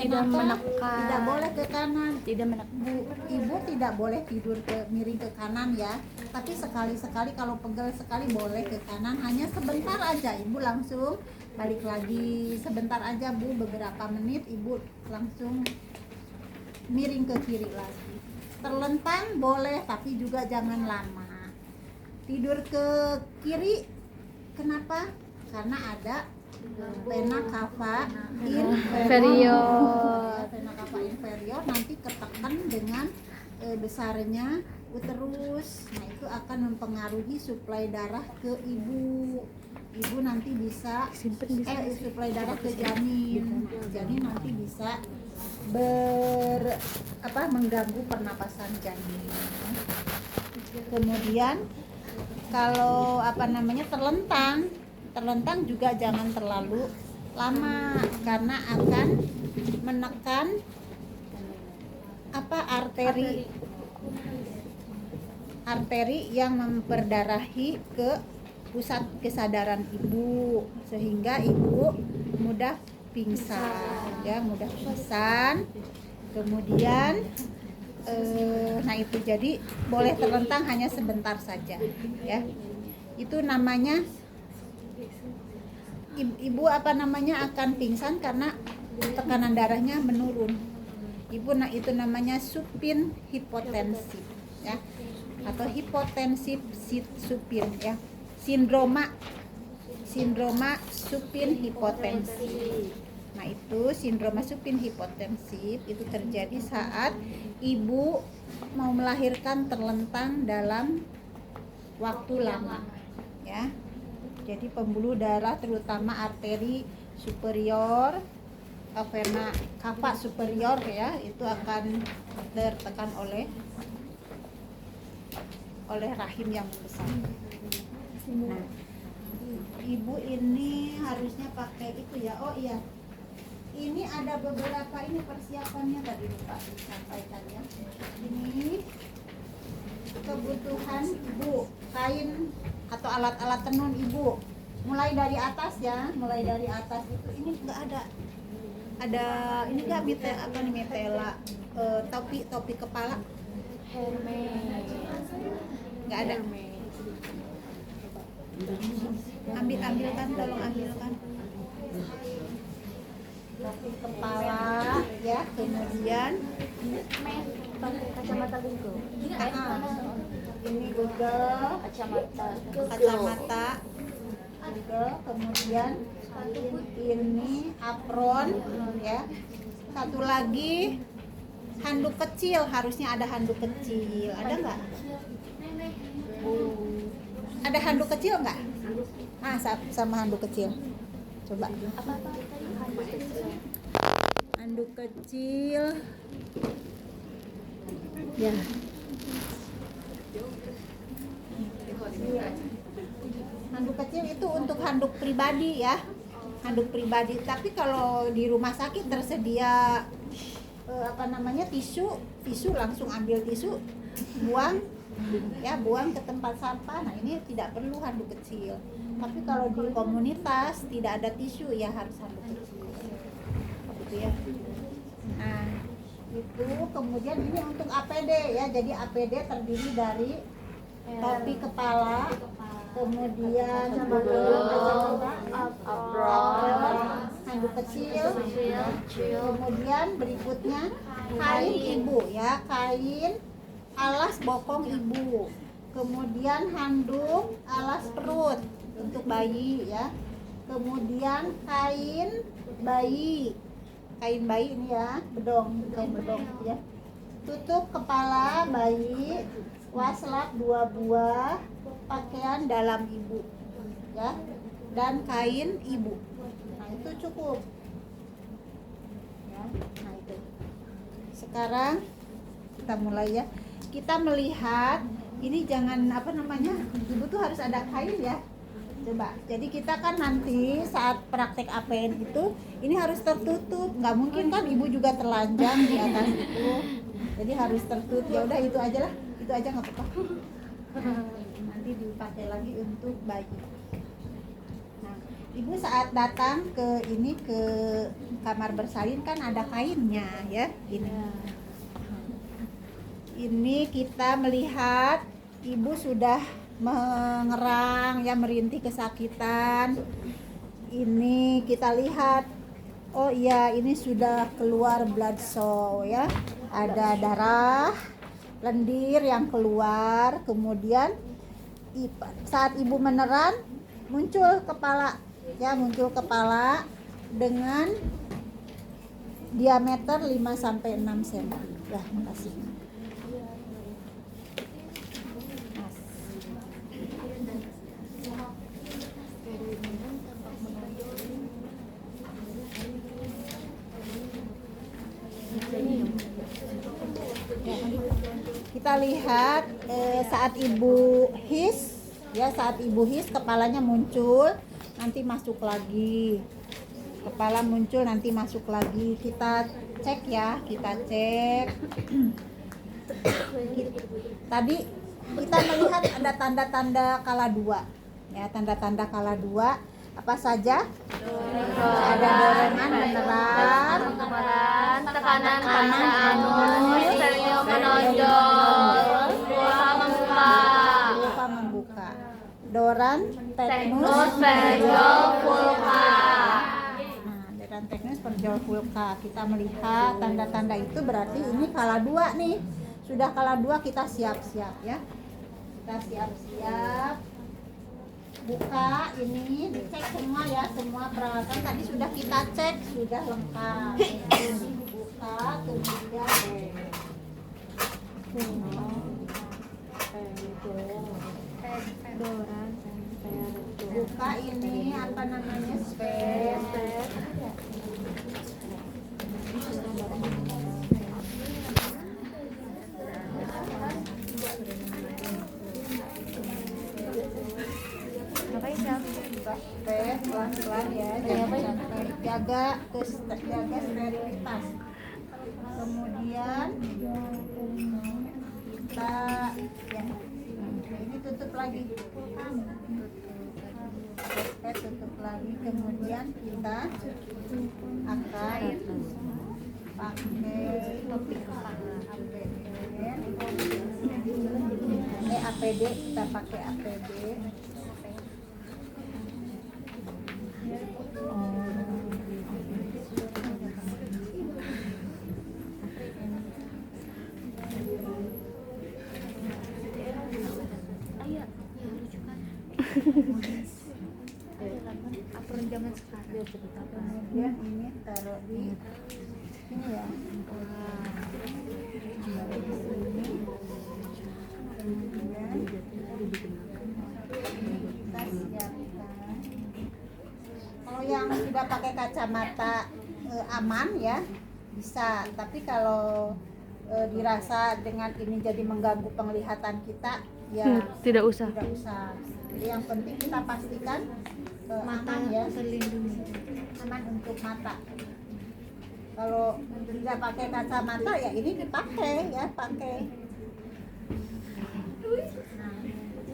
tidak Kenapa? menekan. Tidak boleh ke kanan. Tidak menekan. Ibu tidak boleh tidur miring ke kanan ya. Tapi sekali-sekali kalau pegel sekali boleh ke kanan. Hanya sebentar aja. Ibu langsung balik lagi. Sebentar aja Bu, beberapa menit Ibu langsung miring ke kiri lagi. Terlentang boleh, tapi juga jangan lama. Tidur ke kiri, kenapa? Karena ada vena cava inferior. Vena cava inferior nanti ketekan dengan besarnya uterus. Nah, itu akan mempengaruhi suplai darah ke ibu. Ibu nanti bisa suplai darah ke janin. Janin nanti bisa mengganggu pernapasan janin. Kemudian kalau terlentang juga jangan terlalu lama karena akan menekan arteri yang memperdarahi ke pusat kesadaran ibu sehingga ibu mudah pingsan ya, kemudian nah itu jadi boleh terlentang hanya sebentar saja ya. Itu namanya ibu akan pingsan karena tekanan darahnya menurun. Ibu itu namanya supin hipotensi ya, atau hipotensif supin ya, sindroma supin hipotensi. Nah, itu sindroma supin hipotensif itu terjadi saat ibu mau melahirkan terlentang dalam waktu lama ya. Jadi pembuluh darah terutama arteri superior, vena cava superior ya, itu akan tertekan oleh rahim yang besar. Nah, ibu ini harusnya pakai itu ya. Oh iya, ini ada beberapa ini persiapannya tadi lupa disampaikan ya. Ini kebutuhan ibu, kain atau alat-alat tenun ibu. Mulai dari atas ya, itu ini enggak ada ini enggak metela, topi kepala. Enggak ada. Ambilkan, tolong ambilkan. Topi kepala ya, kemudian Kacamata Google. ini Google, kacamata Google, kemudian ini apron ya. Satu lagi handuk kecil, harusnya ada handuk kecil. Ada nggak? Ada handuk kecil nggak? Ah, sama handuk kecil. Coba. Handuk kecil. Ya. Handuk kecil itu untuk handuk pribadi ya. Handuk pribadi. Tapi kalau di rumah sakit tersedia tisu langsung ambil tisu, buang ke tempat sampah. Nah, ini tidak perlu handuk kecil. Tapi kalau di komunitas tidak ada tisu ya harus handuk kecil. Gitu ya. Nah, itu kemudian ini untuk APD ya. Jadi APD terdiri dari topi kepala, kemudian apron, handuk kecil, kemudian berikutnya kain ibu ya, kain alas bokong ibu, kemudian handuk alas perut untuk bayi ya, kemudian kain bayi ini ya, kain bedong ya, tutup kepala bayi, waslap 2 buah, pakaian dalam ibu ya, dan kain ibu. Nah, itu cukup ya. Nah, itu sekarang kita mulai ya. Kita melihat ini jangan ibu tuh harus ada kain ya. Coba, jadi kita kan nanti saat praktek APN itu ini harus tertutup, nggak mungkin kan ibu juga telanjang di atas itu, jadi harus tertutup. Ya udah itu aja nggak apa-apa. Nanti dipakai lagi untuk bayi. Nah, Ibu saat datang ke ini ke kamar bersalin kan ada kainnya ya, ini kita melihat ibu sudah mengerang ya, merintih kesakitan. Ini kita lihat, oh iya ini sudah keluar blood show ya, ada darah lendir yang keluar. Kemudian saat ibu meneran muncul kepala ya, muncul kepala dengan diameter 5 sampai 6 cm. Ya, makasih. Kita lihat saat ibu his ya, saat ibu his kepalanya muncul, nanti masuk lagi. Kepala muncul nanti masuk lagi. Kita cek ya, kita cek. Tadi kita melihat ada tanda-tanda kala 2 ya, tanda-tanda kala 2 apa saja? Ada dorongan meneran, tekanan anus, menonjol, lupa membuka. Doran, teknus, perjol, pulka. Nah, doran, teknus, perjol, pulka. Kita melihat tanda-tanda itu berarti ini kala 2 nih. Sudah kala 2 kita siap-siap ya. Kita siap-siap. Buka ini, dicek semua ya, semua peralatan tadi sudah kita cek, sudah lengkap. Buka, kemudian buka ini apa namanya, spes. Pelan-pelan ya, jaga sterilitas. Kemudian kita ya, ini tutup lagi, tutup lagi. Kemudian kita akan pakai APD, kita pakai APD. Zaman sekarang. Kemudian ini taruh di sini ya. Kemudian kita siapkan. Kalau yang sudah pakai kacamata aman ya bisa, tapi kalau dirasa dengan ini jadi mengganggu penglihatan kita ya tidak usah. Jadi yang penting kita pastikan mata ya, aman untuk mata. Kalau tidak pakai kacamata ya ini dipakai ya, pakai. Nah,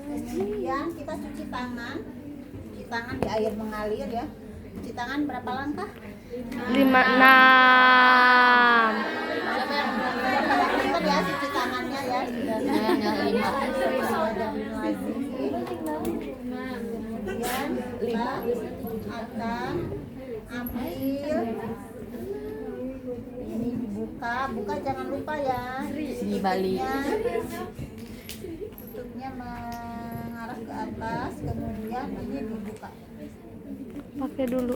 kemudian kita cuci tangan di air mengalir ya. Cuci tangan berapa langkah? 5, 6. Ya, cuci tangannya ya. Kemudian kita akan ambil ini, buka jangan lupa ya, Di balik. tutupnya mengarah ke atas, kemudian ini dibuka. Pakai dulu.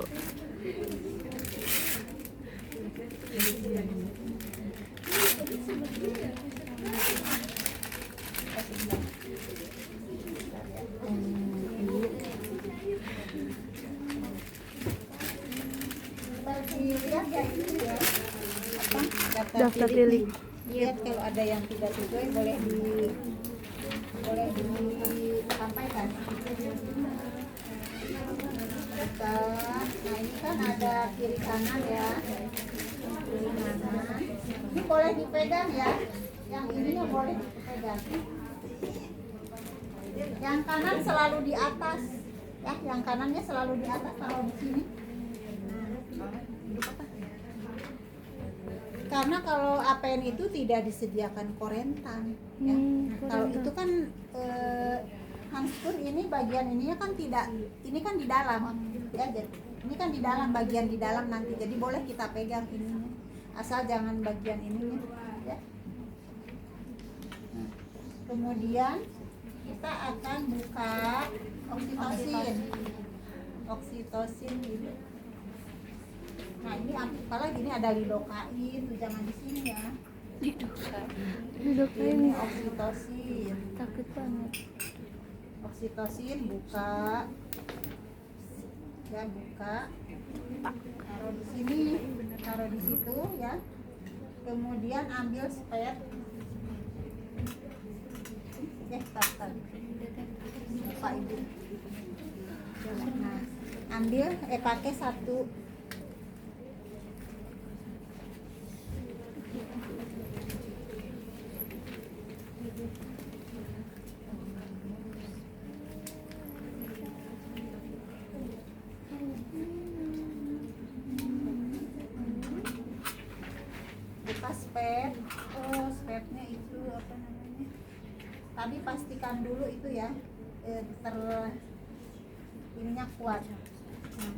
Lihat ya itu ya, apa, Daftar tilik. Lihat kalau ada yang tidak sesuai boleh disampaikan. Kita, nah ini kan ada kiri kanan ya, kiri kanan. Ini boleh dipegang ya, yang ini yang boleh dipegang. Yang kanan selalu di atas, Ya, yang kanannya selalu di atas, taruh di sini. Karena kalau APN itu tidak disediakan korentan, ya. Kalau itu kan handphone ini bagian ininya kan tidak, ini kan di dalam, ya. Ini kan di dalam, bagian di dalam nanti. Jadi boleh kita pegang ininya, asal jangan bagian ininya, ya. Nah, kemudian kita akan buka oksitosin gitu. Nah ini apalagi ini ada lidokain, tuh jangan di sini ya. Lidokain Ini oksitosin. takut banget. Oksitosin buka, ya buka. Taruh di sini, taruh di situ ya. Kemudian ambil spet. Tar. Buka ibu. Nah, ambil pakai satu. Buka spet. Oh, spetnya itu apa namanya? Tadi pastikan dulu itu ya, ininya kuat. Nah,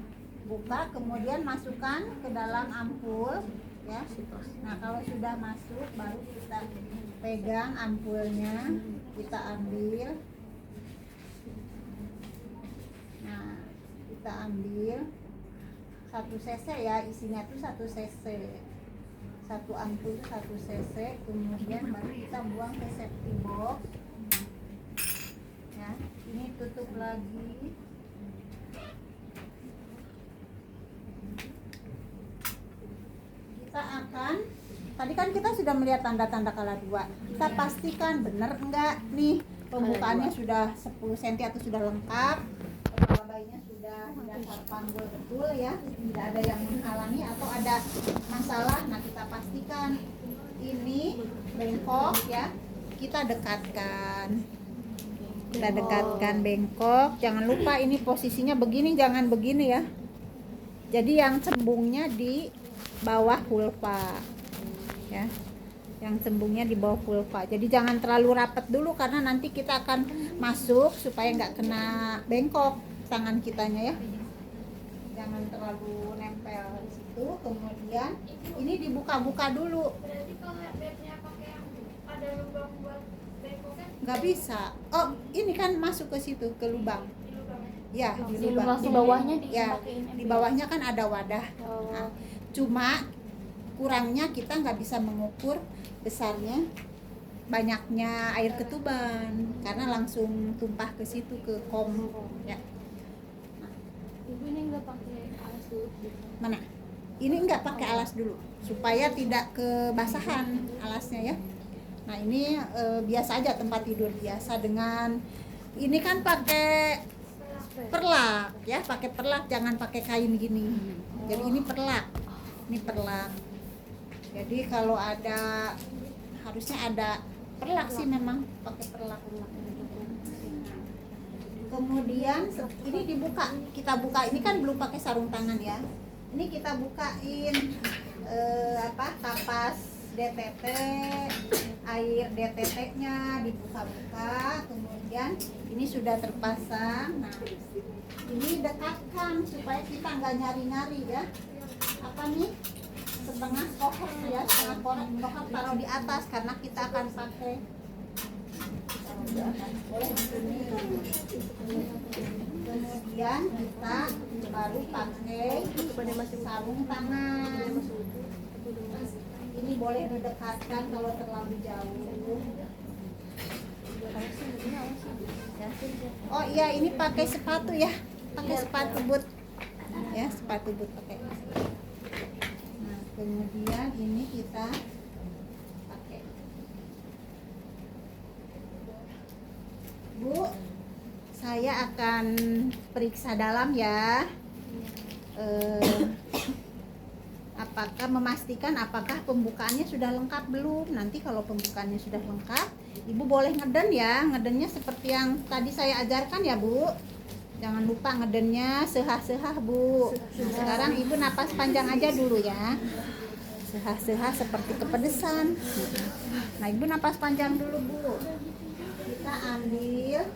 buka, kemudian masukkan ke dalam ampul, ya. Nah kalau sudah masuk, baru kita pegang ampulnya, kita ambil. Nah kita ambil 1 cc ya, isinya tuh 1 cc, satu ampul itu 1 cc. Kemudian baru kita buang ke safety box, ya. Ini tutup lagi. Kita akan, tadi kan kita sudah melihat tanda-tanda kala 2. Kita pastikan benar enggak nih pembukaannya sudah 10 cm atau sudah lengkap, kepala bayinya sudah di dasar panggul betul ya, tidak ada yang menghalangi atau ada masalah. Nah kita pastikan ini bengkok ya, kita dekatkan bengkok. Jangan lupa ini posisinya begini, jangan begini ya. Jadi yang cembungnya di bawah vulva ya, yang cembungnya di bawah vulva. Jadi jangan terlalu rapat dulu karena nanti kita akan masuk supaya nggak kena bengkok tangan kitanya ya. Jangan terlalu nempel di situ. Kemudian ini dibuka-buka dulu. Nggak bisa. Oh ini kan masuk ke situ, ke lubang. Ya, di lubang. Di bawahnya Ya, di bawahnya kan ada wadah. Nah, cuma kurangnya kita nggak bisa mengukur besarnya, banyaknya air ketuban karena langsung tumpah ke situ, ke kom ya. Nah, Ibu ini nggak pakai alas dulu. mana? Ini nggak pakai alas dulu supaya tidak kebasahan alasnya ya. Nah ini biasa aja, tempat tidur biasa dengan ini kan pakai perlak ya, pakai perlak, jangan pakai kain gini. Jadi ini perlak. Ini perlak. Jadi kalau ada, harusnya ada perlak sih, memang pakai perlak. Kemudian ini dibuka, kita buka. Ini kan belum pakai sarung tangan ya. Ini kita bukain kapas DTT, air DTT-nya dibuka-buka. Kemudian ini sudah terpasang. Nah ini dekatkan supaya kita nggak nyari-nyari ya. Apa nih, setengah kohor ya, setengah kohor taruh di atas karena kita akan pakai. Boleh di sini. Kemudian kita baru pakai sarung tangan. Ini boleh didekatkan kalau terlalu jauh. Oh iya, ini pakai sepatu ya, pakai sepatu boot ya, sepatu boot pakai. Nah kemudian ini kita pakai. Bu, saya akan periksa dalam ya. Apakah memastikan apakah pembukaannya sudah lengkap belum. Nanti kalau pembukaannya sudah lengkap, ibu boleh ngeden ya. Ngedennya seperti yang tadi saya ajarkan ya Bu. Jangan lupa ngedennya sehah-sehah Bu. Nah, sekarang Ibu napas panjang aja dulu ya. Sehah-sehah seperti kepedesan. Nah, Ibu napas panjang dulu Bu. Kita ambil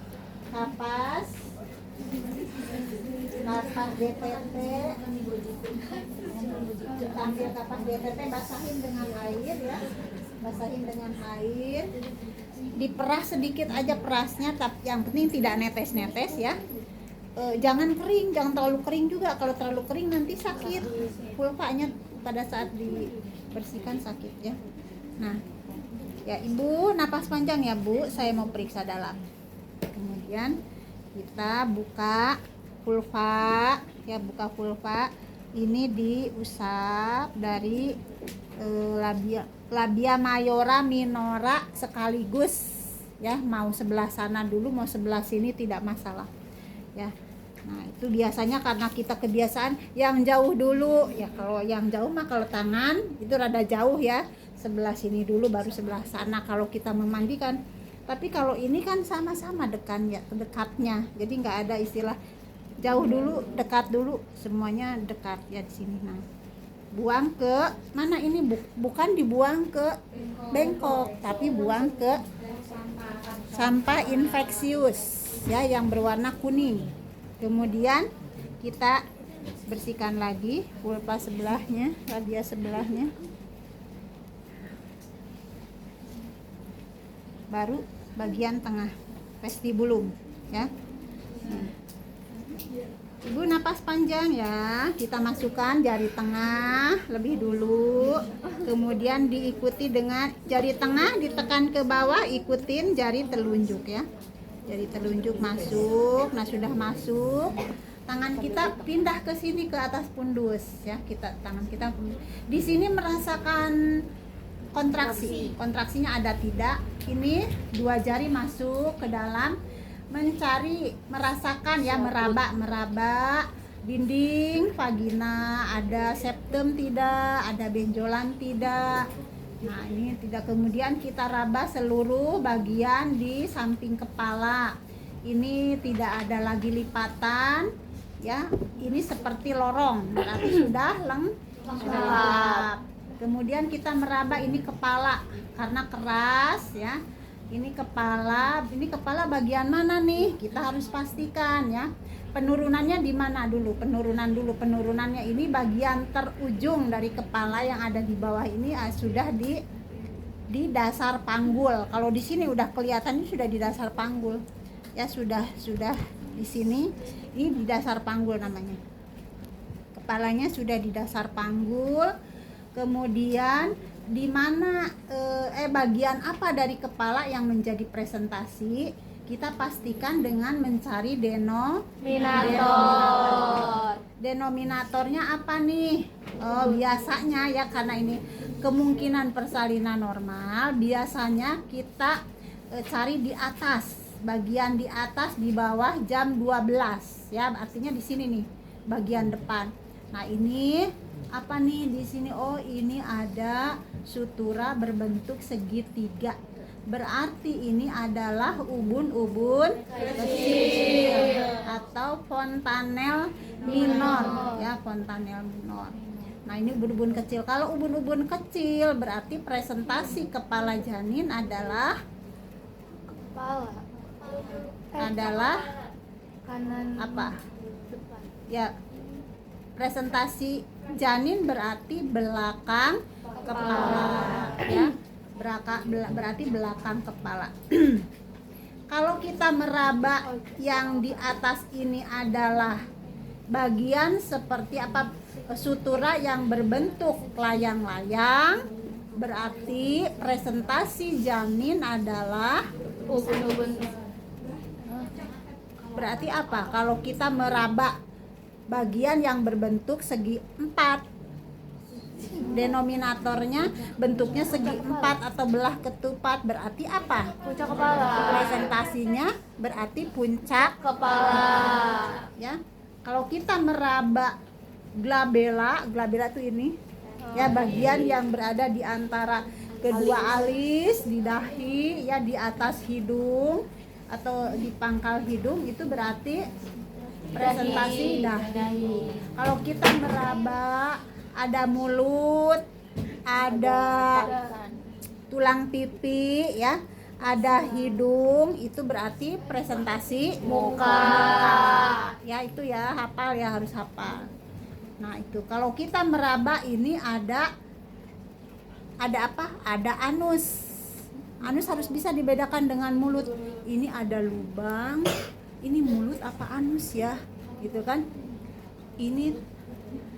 kapas DPT. Kita ambil kapas DPT, basahin dengan air ya. Basahin dengan air. Diperas sedikit aja perasnya, tapi yang penting tidak netes-netes ya. Jangan kering, jangan terlalu kering juga. Kalau terlalu kering nanti sakit. Pulpanya pada saat dibersihkan sakit ya. Nah, ya Ibu napas panjang ya Bu. Saya mau periksa dalam. Kemudian kita buka vulva ya, buka vulva. Ini diusap dari labia mayora minora sekaligus ya. Mau sebelah sana dulu, mau sebelah sini tidak masalah ya. Nah, itu biasanya karena kita kebiasaan yang jauh dulu ya. Kalau yang jauh mah kalau tangan itu rada jauh ya, sebelah sini dulu baru sebelah sana kalau kita memandikan. Tapi kalau ini kan sama-sama dekatnya, jadi nggak ada istilah jauh dulu, dekat dulu, semuanya dekat ya di sini. Nah, buang ke mana ini? Bukan dibuang ke bengkok, tapi buang ke sampah infeksius ya yang berwarna kuning. Kemudian kita bersihkan lagi vulva sebelahnya, labia sebelahnya. Baru bagian tengah vestibulum ya. Ibu napas panjang ya. Kita masukkan jari tengah lebih dulu. Kemudian diikuti dengan jari tengah ditekan ke bawah, ikutin jari telunjuk ya. Jari telunjuk masuk. Nah, sudah masuk. Tangan kita pindah ke sini ke atas pundus ya. Tangan kita di sini merasakan kontraksi. Kontraksinya ada tidak? Ini dua jari masuk ke dalam, merasakan ya, meraba dinding vagina, ada septum tidak, ada benjolan tidak. Nah, ini tidak. Kemudian kita raba seluruh bagian di samping kepala. Ini tidak ada lagi lipatan ya. Ini seperti lorong, berarti sudah lengkap. Kemudian kita meraba ini kepala karena keras ya. Ini kepala bagian mana nih? Kita harus pastikan ya. Penurunannya di mana dulu? Penurunannya ini bagian terujung dari kepala yang ada di bawah ini sudah di dasar panggul. Kalau di sini udah kelihatan ini sudah di dasar panggul. Ya sudah di sini. Ini di dasar panggul namanya. Kepalanya sudah di dasar panggul. Kemudian di mana bagian apa dari kepala yang menjadi presentasi, kita pastikan dengan mencari denominator. Denominatornya apa nih? Biasanya ya, karena ini kemungkinan persalinan normal, biasanya kita cari di atas, bagian di atas di bawah jam 12 ya, artinya di sini nih bagian depan. Nah, ini apa nih di sini? Oh, ini ada sutura berbentuk segitiga. Berarti ini adalah ubun-ubun kecil atau fontanel minor ya, fontanel minor. Nah, ini ubun-ubun kecil. Kalau ubun-ubun kecil berarti presentasi kepala janin adalah kanan apa? depan. Ya, presentasi janin berarti belakang kepala ya, berarti belakang kepala. Kalau kita meraba yang di atas ini adalah bagian seperti apa? Sutura yang berbentuk layang-layang, berarti presentasi janin adalah Ubun-ubun. berarti apa? Kalau kita meraba bagian yang berbentuk segi 4, denominatornya bentuknya segi 4 atau belah ketupat, berarti apa? Puncak kepala. Presentasinya berarti puncak Kepala. ya. Kalau kita meraba glabella itu ini ya, bagian yang berada di antara kedua alis, di dahi ya, di atas hidung atau di pangkal hidung, itu berarti presentasi dahi. Kalau kita meraba, ada mulut, ada tulang pipi ya, ada hidung, itu berarti presentasi muka. Ya itu ya, hafal ya, harus hafal. Nah itu kalau kita meraba ini ada apa? Ada anus. Anus harus bisa dibedakan dengan mulut. Ini ada lubang, ini mulut apa anus ya, gitu kan? Ini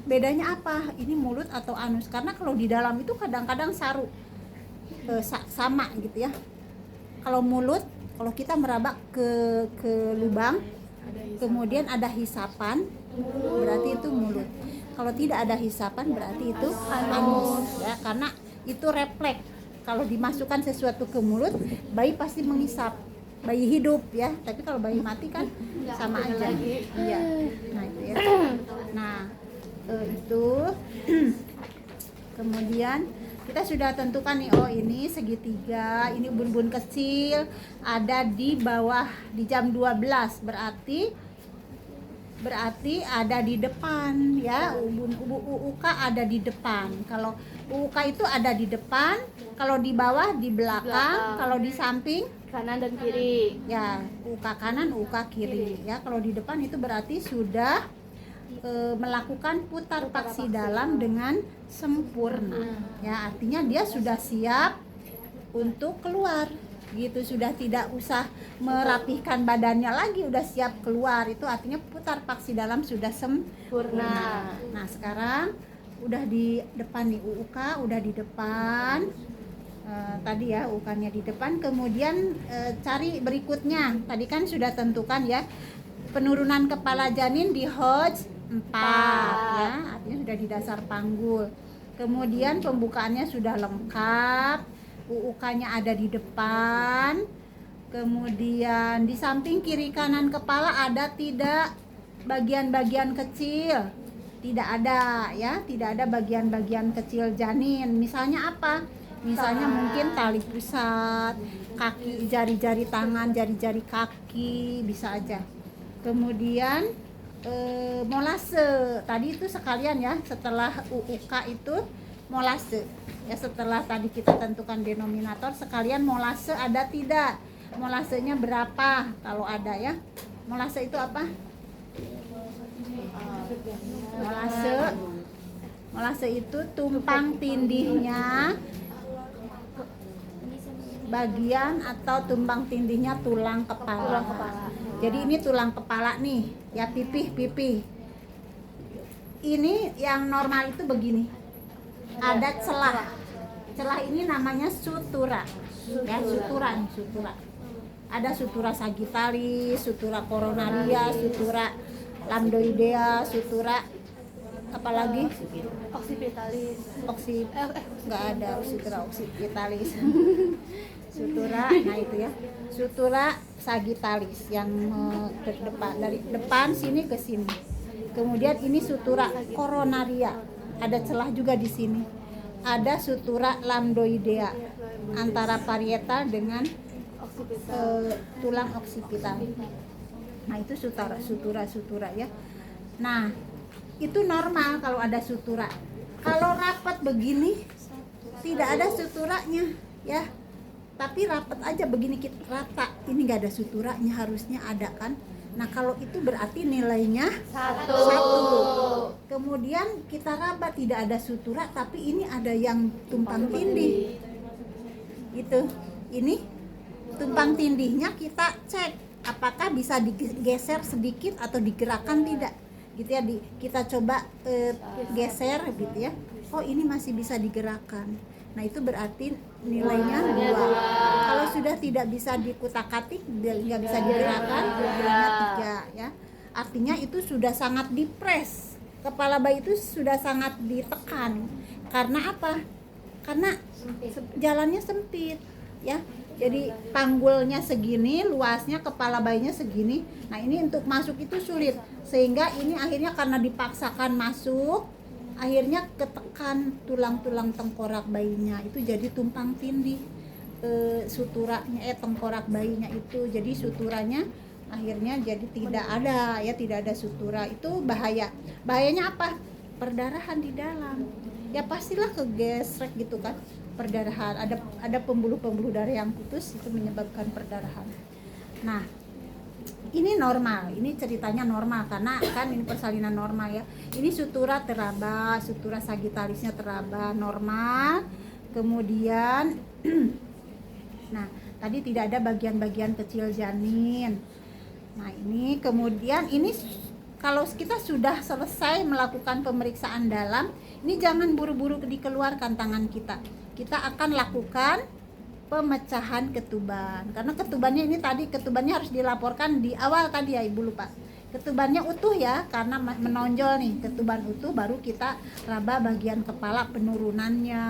bedanya apa? Ini mulut atau anus? Karena kalau di dalam itu kadang-kadang saru, sama gitu ya. Kalau mulut, kalau kita meraba ke lubang, kemudian ada hisapan, berarti itu mulut. Kalau tidak ada hisapan, berarti itu anus ya, karena itu refleks. Kalau dimasukkan sesuatu ke mulut, bayi pasti menghisap. Bayi hidup ya, tapi kalau bayi mati kan sama aja. Iya. Nah itu ya. Nah itu kemudian kita sudah tentukan nih, oh ini segitiga, ini ubun-ubun kecil ada di bawah di jam 12, berarti ada di depan ya. UUK ada di depan. Kalau UUK itu ada di depan, kalau di bawah di belakang, kalau di samping Kanan dan kiri. ya, UUK kanan, UUK kiri ya. Kalau di depan itu berarti sudah melakukan putar paksi dalam dengan sempurna ya, artinya dia sudah siap untuk keluar gitu, sudah tidak usah merapihkan badannya lagi, udah siap keluar. Itu artinya putar paksi dalam sudah sempurna. Nah sekarang udah di depan nih, UUK udah di depan. Tadi ya UUK-nya di depan, kemudian cari berikutnya. Tadi kan sudah tentukan ya, penurunan kepala janin di Hodge 4 ya, artinya sudah di dasar panggul. Kemudian pembukaannya sudah lengkap, UUK-nya ada di depan. Kemudian di samping kiri kanan kepala ada tidak bagian-bagian kecil? Tidak ada ya, tidak ada bagian-bagian kecil janin. Misalnya apa? Misalnya mungkin tali pusat, kaki, jari-jari tangan, jari-jari kaki, bisa aja. Kemudian molase, tadi itu sekalian ya, setelah UUK itu molase ya, setelah tadi kita tentukan denominator, sekalian molase ada tidak, molasenya berapa kalau ada ya. Molase itu apa? Molase itu tumpang tindihnya bagian atau tumpang tindihnya tulang kepala. Jadi ini tulang kepala nih ya, pipih. Ini yang normal itu begini, ada celah ini namanya sutura ya, sutura. Ada sutura sagittalis, sutura coronaria, sutura lambdoidea, sutura apalagi Occipitalis. Nggak ada sutura occipitalis. Sutura, nah itu ya, sutura sagittalis yang ke depan, dari depan sini ke sini. Kemudian ini sutura coronaria, ada celah juga di sini. Ada sutura lambdoidea antara parietal dengan tulang occipital. Nah itu sutura ya. Nah itu normal kalau ada sutura. Kalau rapat begini tidak ada suturanya ya, tapi rapat aja begini rata, ini nggak ada suturanya, harusnya ada kan. Nah kalau itu berarti nilainya 1. Kemudian kita raba tidak ada sutura, tapi ini ada yang tumpang tindih gitu. Ini tumpang tindihnya kita cek apakah bisa digeser sedikit atau digerakkan tidak gitu ya. Kita coba geser gitu ya, oh ini masih bisa digerakkan. Nah itu berarti nilainya 2. Kalau sudah tidak bisa dikutak-katik, nggak bisa digerakkan, nilainya 3 ya. Artinya itu sudah sangat dipres, kepala bayi itu sudah sangat ditekan. Karena apa? Karena jalannya sempit ya. Jadi panggulnya segini, luasnya kepala bayinya segini. Nah ini untuk masuk itu sulit, sehingga ini akhirnya karena dipaksakan masuk, akhirnya ketekan tulang-tulang tengkorak bayinya, itu jadi tumpang tindih suturanya, tengkorak bayinya itu. Jadi suturanya akhirnya jadi tidak ada sutura. Itu bahayanya apa? Perdarahan di dalam, ya pastilah kegesrek gitu kan, perdarahan, ada pembuluh-pembuluh darah yang putus, itu menyebabkan perdarahan. Nah, ini normal, ini ceritanya normal karena kan ini persalinan normal ya. Ini sutura teraba, sutura sagitalisnya teraba normal. Kemudian nah, tadi tidak ada bagian-bagian kecil janin. Nah, ini kemudian ini kalau kita sudah selesai melakukan pemeriksaan dalam, ini jangan buru-buru dikeluarkan tangan kita. Kita akan lakukan pemecahan ketuban, karena ketubannya ini tadi ketubannya harus dilaporkan di awal tadi ya Ibu, lupa ketubannya utuh ya, karena menonjol nih ketuban utuh, baru kita raba bagian kepala penurunannya,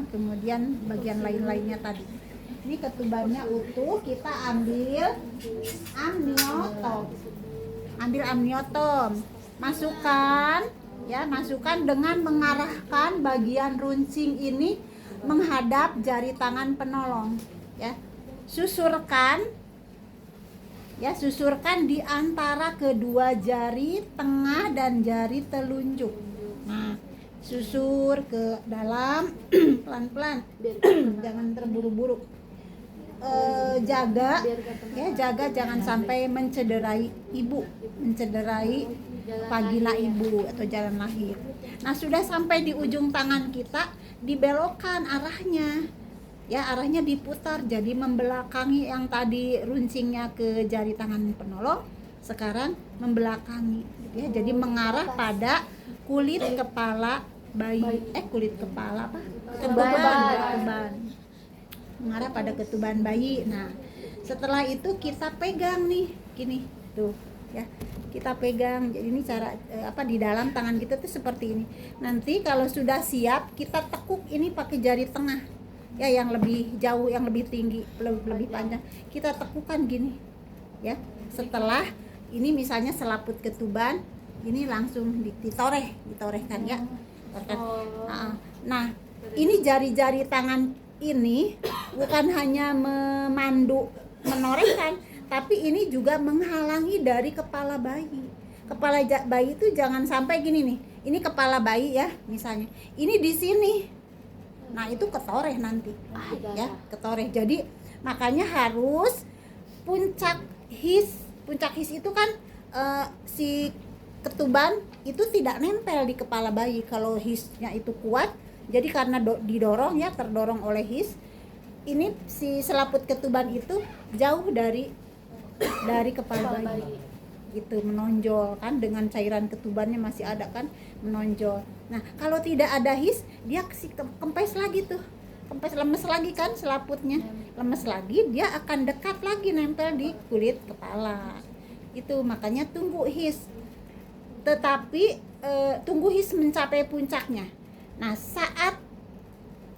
kemudian bagian lain-lainnya tadi. Ini ketubannya utuh, kita ambil amniotom, masukkan dengan mengarahkan bagian runcing ini menghadap jari tangan penolong ya. Susurkan di antara kedua jari tengah dan jari telunjuk. Nah, susur ke dalam pelan-pelan jangan terburu-buru. Jaga jangan sampai mencederai ibu, mencederai vagina ibu atau jalan lahir. Nah, sudah sampai di ujung tangan kita, dibelokkan arahnya ya, arahnya diputar jadi membelakangi yang tadi runcingnya ke jari tangan penolong, sekarang membelakangi gitu ya, jadi mengarah pada kulit kepala bayi, ketuban, mengarah pada ketuban bayi. Nah, setelah itu kita pegang nih gini tuh ya, kita pegang. Jadi ini cara di dalam tangan kita tuh seperti ini. Nanti kalau sudah siap, kita tekuk ini pakai jari tengah ya, yang lebih jauh, yang lebih tinggi, lebih panjang. Kita tekukan gini ya. Setelah ini misalnya selaput ketuban, ini langsung ditorehkan ya. Nah, ini jari-jari tangan ini bukan hanya menorehkan, tapi ini juga menghalangi dari kepala bayi. Kepala bayi itu jangan sampai gini nih. Ini kepala bayi ya, misalnya. Ini di sini. Nah, itu ketoreh nanti. Ya, ketoreh. Jadi makanya harus puncak his itu kan si ketuban itu tidak nempel di kepala bayi. Kalau hisnya itu kuat, jadi karena didorong ya, terdorong oleh his, ini si selaput ketuban itu jauh dari kepala bayi gitu, menonjol kan, dengan cairan ketubannya masih ada kan, menonjol. Nah, kalau tidak ada his, dia kempes lagi tuh, lemes lagi kan selaputnya, lemes lagi, dia akan dekat lagi nempel di kulit kepala. Itu makanya tunggu his, tetapi tunggu his mencapai puncaknya. Nah, saat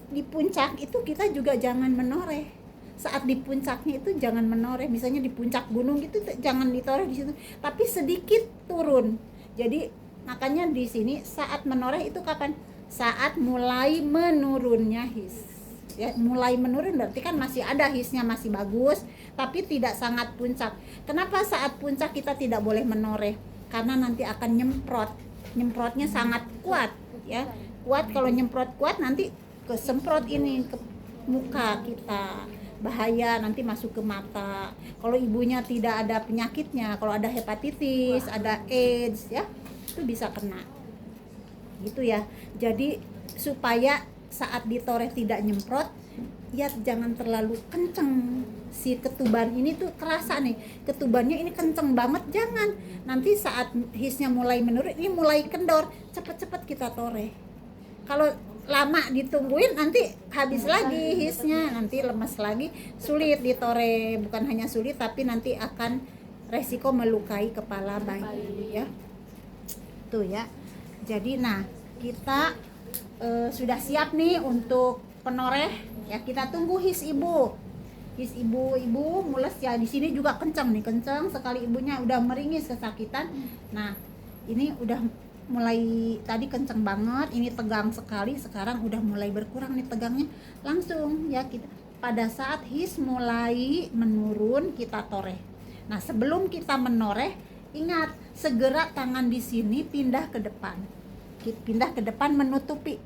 di puncak itu kita juga jangan menoreh. Saat di puncaknya itu jangan menoreh, misalnya di puncak gunung itu jangan ditoreh di situ, tapi sedikit turun. Jadi makanya di sini saat menoreh itu kapan? Saat mulai menurunnya his. Ya, mulai menurun berarti kan masih ada hisnya, masih bagus, tapi tidak sangat puncak. Kenapa saat puncak kita tidak boleh menoreh? Karena nanti akan nyemprot. Nyemprotnya sangat kuat ya. Kuat, kalau nyemprot kuat nanti kesemprot ini ke muka kita. Bahaya, nanti masuk ke mata. Kalau ibunya tidak ada penyakitnya, kalau ada hepatitis, ada AIDS ya, itu bisa kena gitu ya. Jadi supaya saat ditoreh tidak nyemprot ya, jangan terlalu kenceng. Si ketuban ini tuh kerasa nih, ketubannya ini kenceng banget, jangan. Nanti saat hisnya mulai menurun, ini mulai kendor, cepet-cepet kita toreh. Kalau lama ditungguin nanti habis lagi hisnya, nanti lemas lagi, sulit ditore. Bukan hanya sulit, tapi nanti akan resiko melukai kepala bayi ya. Tuh ya. Jadi nah, kita sudah siap nih untuk penoreh ya. Kita tunggu his ibu. His ibu mules ya. Di sini juga kencang nih, kencang sekali ibunya, udah meringis kesakitan. Nah, ini udah mulai tadi kenceng banget, ini tegang sekali, sekarang udah mulai berkurang nih tegangnya. Langsung ya kita pada saat his mulai menurun kita toreh. Nah, sebelum kita menoreh, ingat segera tangan di sini pindah ke depan. Pindah ke depan menutupi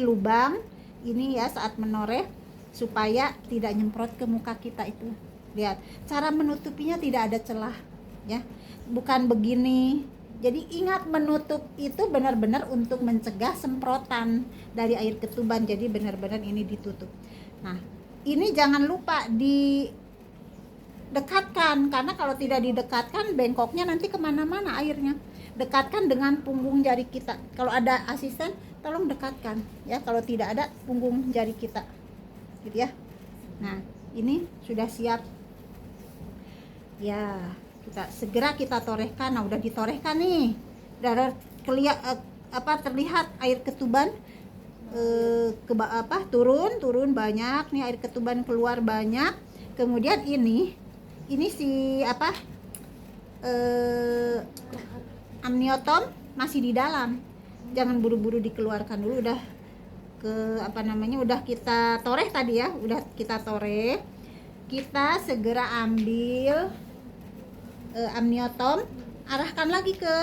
lubang ini ya saat menoreh supaya tidak nyemprot ke muka kita itu. Lihat, cara menutupinya tidak ada celah ya. Bukan begini. Jadi ingat menutup itu benar-benar untuk mencegah semprotan dari air ketuban. Jadi benar-benar ini ditutup. Nah, ini jangan lupa didekatkan, karena kalau tidak didekatkan bengkoknya nanti kemana-mana airnya. Dekatkan dengan punggung jari kita. Kalau ada asisten tolong dekatkan ya, kalau tidak ada punggung jari kita gitu ya. Nah, ini sudah siap ya, segera kita torehkan. Nah, udah ditorehkan nih, udah terlihat air ketuban turun banyak nih, air ketuban keluar banyak. Kemudian ini si amniotom masih di dalam, jangan buru-buru dikeluarkan dulu. Udah udah kita toreh tadi ya, udah kita toreh, kita segera ambil amniotom, arahkan lagi ke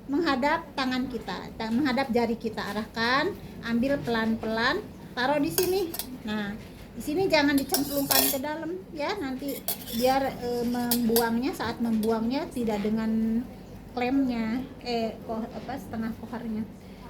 menghadap tangan kita, menghadap jari kita, arahkan, ambil pelan-pelan, taruh di sini. Nah, di sini jangan dicemplungkan ke dalam ya, nanti biar saat membuangnya tidak dengan klemnya, setengah koharnya.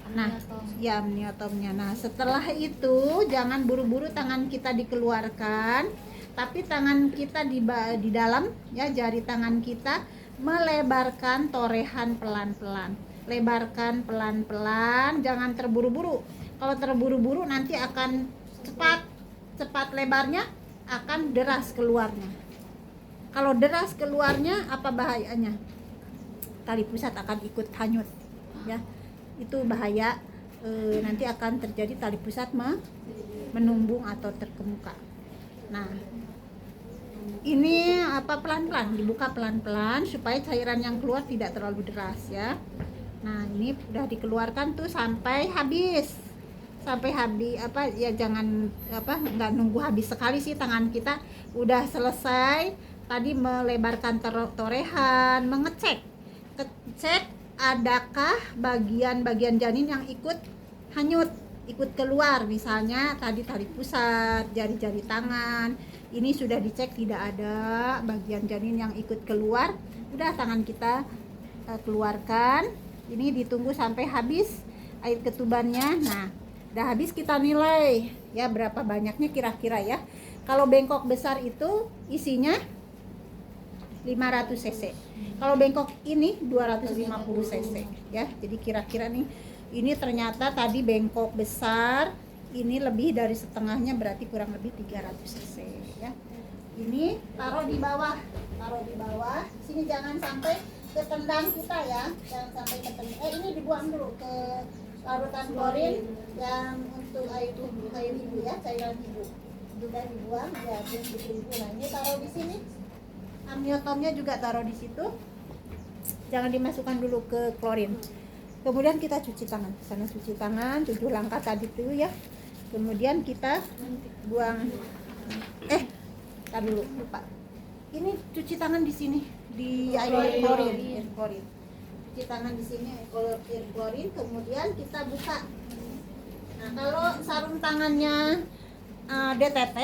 Nah, ya amniotomnya. Nah, setelah itu jangan buru-buru tangan kita dikeluarkan, tapi tangan kita di dalam ya, jari tangan kita melebarkan torehan pelan-pelan. Lebarkan pelan-pelan, jangan terburu-buru. Kalau terburu-buru nanti akan cepat lebarnya, akan deras keluarnya. Kalau deras keluarnya apa bahayanya? Tali pusat akan ikut hanyut ya, itu bahaya. Nanti akan terjadi tali pusat menumbung atau terkemuka. Nah, ini pelan-pelan dibuka pelan-pelan supaya cairan yang keluar tidak terlalu deras ya. Nah, ini udah dikeluarkan tuh sampai habis ya, jangan nggak nunggu habis sekali sih. Tangan kita udah selesai tadi melebarkan torehan, mengecek adakah bagian-bagian janin yang ikut hanyut, ikut keluar. Misalnya tadi tali pusat, jari-jari tangan, ini sudah dicek tidak ada bagian janin yang ikut keluar. Udah, tangan kita keluarkan. Ini ditunggu sampai habis air ketubannya. Nah, udah habis, kita nilai ya berapa banyaknya kira-kira ya. Kalau bengkok besar itu isinya 500 cc. Kalau bengkok ini 250 cc ya. Jadi kira-kira nih, ini ternyata tadi bengkok besar, ini lebih dari setengahnya, berarti kurang lebih 300 cc ya. Ini taruh di bawah. Sini jangan sampai ketendang kita ya. Jangan sampai ketendang. Ini dibuang dulu ke larutan klorin yang untuk air ibu ya, cairan ibu. Sudah dibuang ya, ibu. Nah, ini taruh di sini. Amniotomnya juga taruh di situ. Jangan dimasukkan dulu ke klorin. Kemudian kita cuci tangan. Sana cuci tangan, 7 langkah tadi tuh ya. Kemudian kita buang. Tar dulu, lupa. Ini cuci tangan di sini, di air klorin. Cuci tangan di sini air klorin. Kemudian kita buka. Nah, kalau sarung tangannya DTT,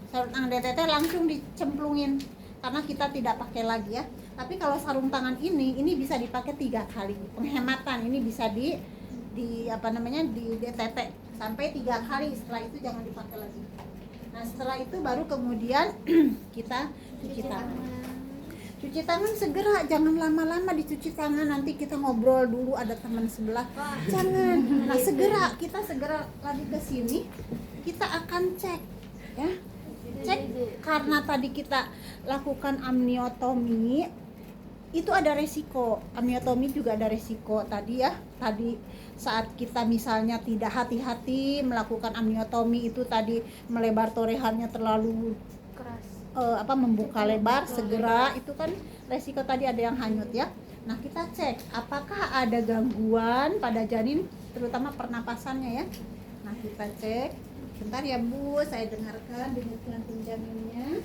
sarung tangan DTT langsung dicemplungin, karena kita tidak pakai lagi ya. Tapi kalau sarung tangan ini bisa dipakai 3 kali. Penghematan ini bisa di DTT sampai 3 kali. Setelah itu jangan dipakai lagi. Nah, setelah itu baru kemudian kita cuci tangan. Cuci tangan segera, jangan lama-lama dicuci tangan. Nanti kita ngobrol dulu, ada teman sebelah. Jangan. Nah, kita segera lagi ke sini. Kita akan cek ya. Cek, karena tadi kita lakukan amniotomi, itu ada resiko. Amniotomi juga ada resiko tadi ya. Tadi saat kita misalnya tidak hati-hati melakukan amniotomi, itu tadi melebar torehannya terlalu keras, membuka lebar, segera itu kan resiko tadi ada yang hanyut ya. Nah, kita cek apakah ada gangguan pada janin, terutama pernapasannya ya. Nah, kita cek. Bentar ya Bu, saya dengarkan dengan penjaminnya.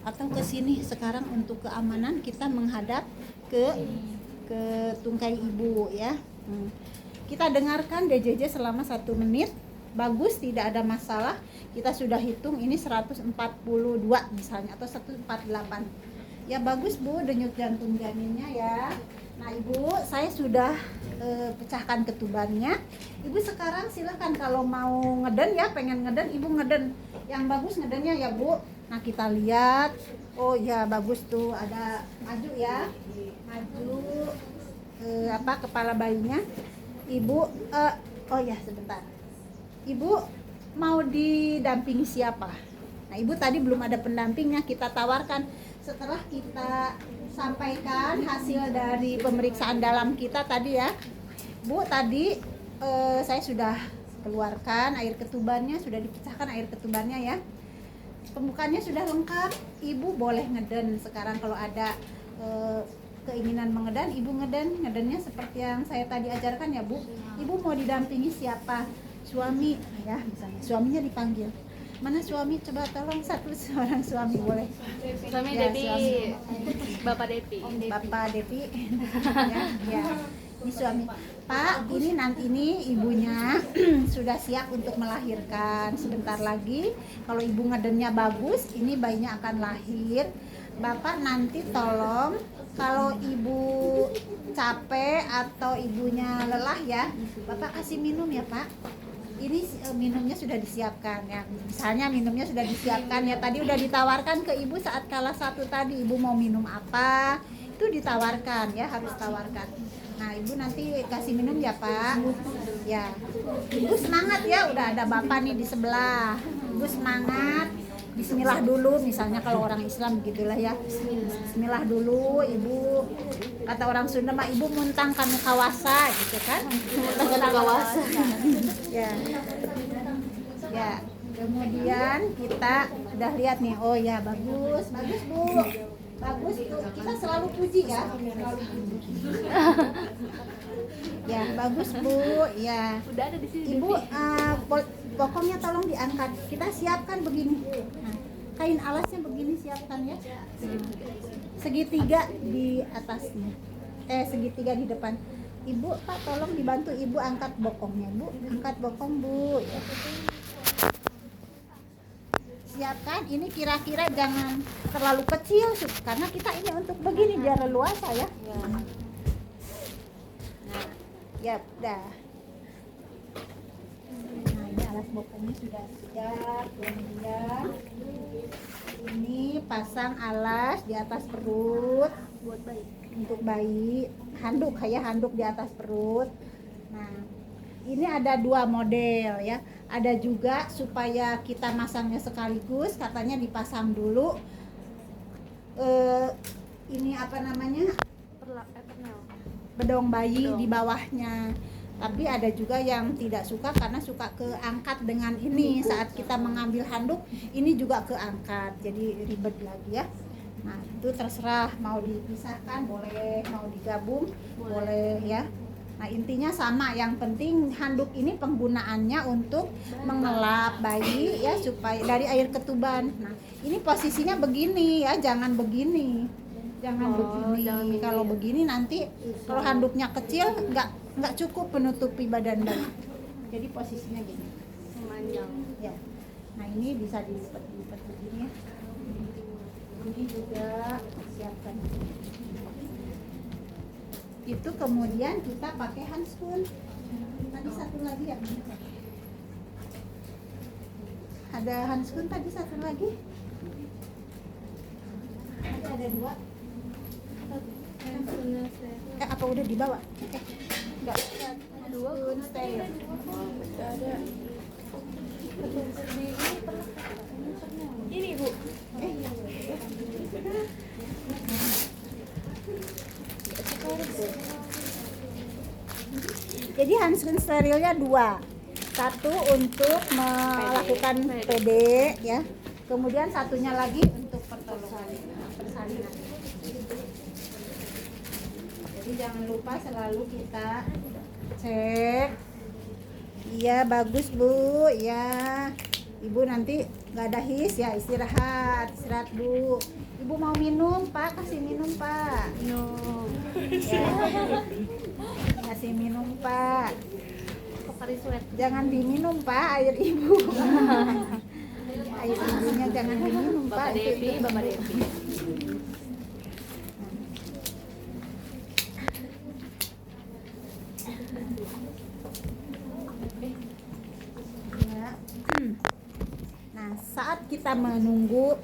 atau ke sini. Sekarang untuk keamanan kita menghadap ke tungkai ibu ya. Kita dengarkan DJJ selama 1 menit. Bagus, tidak ada masalah. Kita sudah hitung ini 142 misalnya atau 148. Ya bagus Bu, denyut jantung janinnya ya. Nah Ibu, saya sudah pecahkan ketubannya. Ibu sekarang silahkan kalau mau ngeden ya, pengen ngeden Ibu ngeden. Yang bagus ngedennya ya Bu. Nah kita lihat, oh ya bagus tuh, ada maju ya, maju kepala bayinya. Ibu, oh ya sebentar. Ibu mau didampingi siapa? Nah Ibu tadi belum ada pendampingnya, kita tawarkan. Setelah kita sampaikan hasil dari pemeriksaan dalam kita tadi ya, Bu tadi saya sudah keluarkan air ketubannya, sudah dipecahkan air ketubannya ya. Pembukaannya sudah lengkap, Ibu boleh ngeden sekarang kalau ada keinginan mengedan, Ibu ngedennya seperti yang saya tadi ajarkan ya Bu. Ibu mau didampingi siapa? Suami ya misalnya, suaminya dipanggil. Mana suami? Coba tolong seorang suami boleh. Suami Ya, Depi. suami. Bapak Depi. Bapak Devi ya. Ini suami. Pak, ini ibunya sudah siap untuk melahirkan. Sebentar lagi kalau ibu ngedennya bagus, ini bayinya akan lahir. Bapak nanti tolong kalau ibu capek atau ibunya lelah ya, Bapak kasih minum ya Pak. Ini minumnya sudah disiapkan ya. Misalnya minumnya sudah disiapkan ya, tadi udah ditawarkan ke ibu saat kelas 1 tadi, ibu mau minum apa itu ditawarkan ya, harus tawarkan. Nah ibu nanti kasih minum ya Pak ya. Ibu semangat ya, udah ada bapak nih di sebelah. Ibu semangat, bismillah dulu misalnya kalau orang Islam begitulah ya. Bismillah dulu ibu, kata orang Sunda mah ibu muntang kanu kawasa gitu kan. Muntang kawasa ya. Ya kemudian kita udah lihat nih, oh ya bagus Bu, bagus tuh, kita selalu puji ya, selalu puji. Ya bagus Bu ya. Udah ada di sini. Ibu pokoknya tolong diangkat, kita siapkan begini. Nah, kain alasnya begini siapkan ya, segitiga di atasnya, segitiga di depan. Ibu Pak tolong dibantu ibu angkat bokongnya Bu, angkat bokong Bu ya. Siapkan, ini kira-kira jangan terlalu kecil karena kita ini untuk begini biar leluasa ya. Nah ya udah. Nah ini alas bokongnya sudah siap. Kemudian ini pasang alas di atas perut Buat bayi. untuk bayi, handuk di atas perut. Nah ini ada 2 model ya, ada juga supaya kita masangnya sekaligus, katanya dipasang dulu ini apa namanya, bedong bayi di bawahnya. Tapi ada juga yang tidak suka karena suka keangkat dengan ini, saat kita mengambil handuk ini juga keangkat, jadi ribet lagi ya. Nah itu terserah, mau dipisahkan boleh, mau digabung boleh ya. Nah intinya sama, yang penting handuk ini penggunaannya untuk mengelap bayi ya, supaya dari air ketuban. Nah ini posisinya begini ya, jangan begini, jangan begini. Kalau begini nanti kalau handuknya kecil nggak cukup menutupi badan bayi. Jadi posisinya gini. Memanjang. Ya. Nah ini bisa dilipat begini ya. Ini juga siapkan. Itu kemudian kita pakai handspun. Tadi satu lagi ya. Ada handspun tadi satu lagi. Ada 2. Apa udah dibawa? Enggak. 2 steril. Ada. Ini Bu. Jadi handspun sterilnya 2. Satu untuk melakukan PD ya. Kemudian satunya lagi untuk persalinan. Jadi jangan lupa selalu kita cek. Iya bagus Bu ya. Ibu nanti nggak ada his ya, istirahat Bu. Ibu mau minum Pak, kasih minum Pak. Minum. Ya. Kasih minum Pak. Pokari sweat. Jangan diminum Pak air ibu. Air ibunya jangan diminum Pak. Bapak Devi, Bapak Devi. Ya. Nah, saat kita menunggu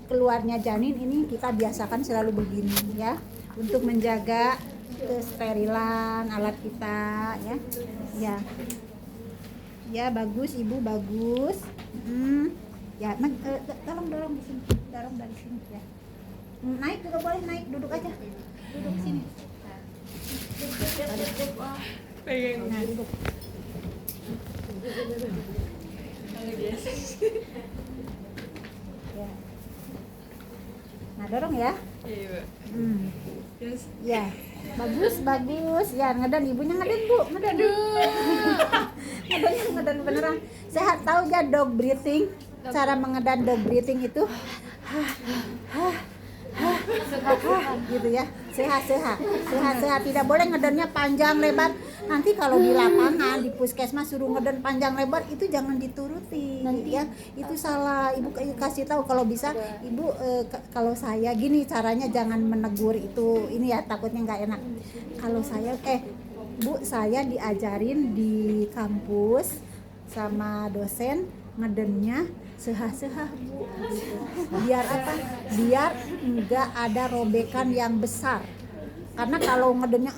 keluarnya janin ini kita biasakan selalu begini ya, untuk menjaga kesterilan alat kita ya. Ya. Ya, bagus Ibu, bagus. Ya, tolong dorong di sini. Dorong dari sini ya. Naik juga boleh, naik, duduk aja. Duduk sini. Nah, duduk. Ya. Nah, dorong ya. Ya, bagus. Ya, ngeden ibunya ngeden Bu, ngeden. Ngeden beneran. Sehat, tahu ya dog breathing? Cara mengedan dog breathing itu gitu ya. Sehat. Tidak boleh ngedennya panjang lebar. Nanti kalau di lapangan di puskesmas suruh ngeden panjang lebar itu jangan dituruti ya. Itu salah. Ibu kasih tahu kalau bisa Ibu kalau saya gini caranya, jangan menegur itu. Ini ya takutnya nggak enak. Kalau saya Bu, saya diajarin di kampus sama dosen ngedennya sehah-sehah Bu gitu. Biar apa? Biar enggak ada robekan yang besar. Karena kalau ngedennya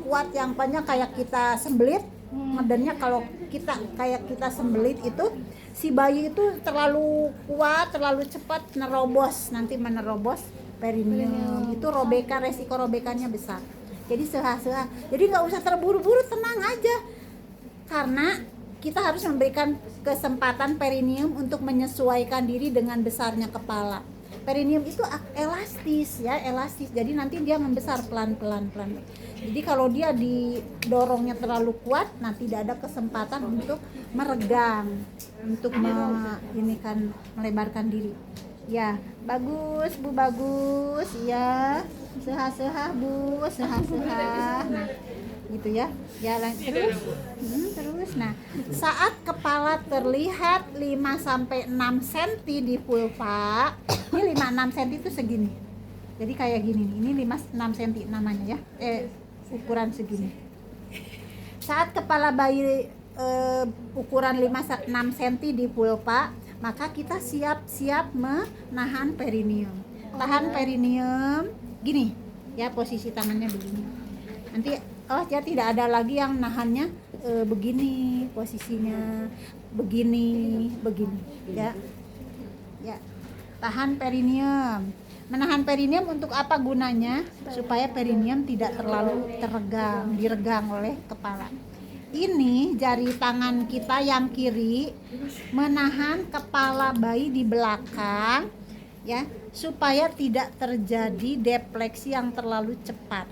kuat yang panjang kayak kita sembelit, ngedennya kalau kita kayak kita sembelit itu si bayi itu terlalu kuat, terlalu cepat nanti menerobos perineum. Itu robekan, resiko robekannya besar. Jadi sehah-sehah. Jadi nggak usah terburu-buru, tenang aja. Karena kita harus memberikan kesempatan perineum untuk menyesuaikan diri dengan besarnya kepala. Perineum itu elastis ya, elastis. Jadi nanti dia membesar pelan-pelan. Jadi kalau dia didorongnya terlalu kuat, nanti tidak ada kesempatan untuk meregang, untuk melebarkan diri. Ya, bagus Bu, bagus. Ya, sehah-sehah Bu, sehah-sehah. Nah, gitu ya. Ya, terus. Nah, saat kepala terlihat 5 sampai 6 cm di vulva, ini 5-6 cm itu segini. Jadi kayak gini nih. Ini 5-6 cm namanya ya. Ukuran segini. Saat kepala bayi ukuran 5-6 cm di vulva, maka kita siap-siap menahan perineum. Tahan perineum gini ya, posisi tangannya begini. Nanti ya tidak ada lagi yang nahannya begini posisinya, begini ya. Tahan perineum. Menahan perineum untuk apa gunanya? Supaya perineum tidak terlalu diregang oleh kepala. Ini jari tangan kita yang kiri menahan kepala bayi di belakang ya, supaya tidak terjadi defleksi yang terlalu cepat.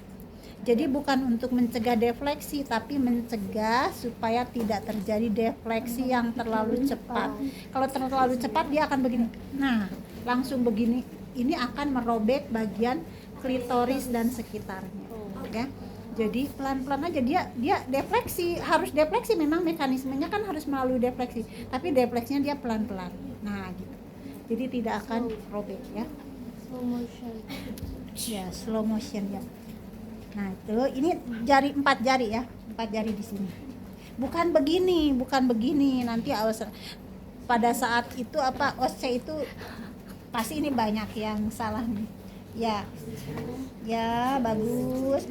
Jadi bukan untuk mencegah defleksi, tapi mencegah supaya tidak terjadi defleksi yang terlalu cepat. Kalau terlalu cepat dia akan begini. Nah, langsung begini. Ini akan merobek bagian klitoris dan sekitarnya. Ya. Jadi pelan-pelan aja dia defleksi, harus defleksi, memang mekanismenya kan harus melalui defleksi, tapi defleksinya dia pelan-pelan. Nah, gitu. Jadi tidak akan robek ya. Slow motion. Ya, slow motion ya. Nah, itu ini 4 jari ya. 4 jari di sini. Bukan begini. Nanti pada saat itu OSCE itu pasti ini banyak yang salah nih. Ya, bagus.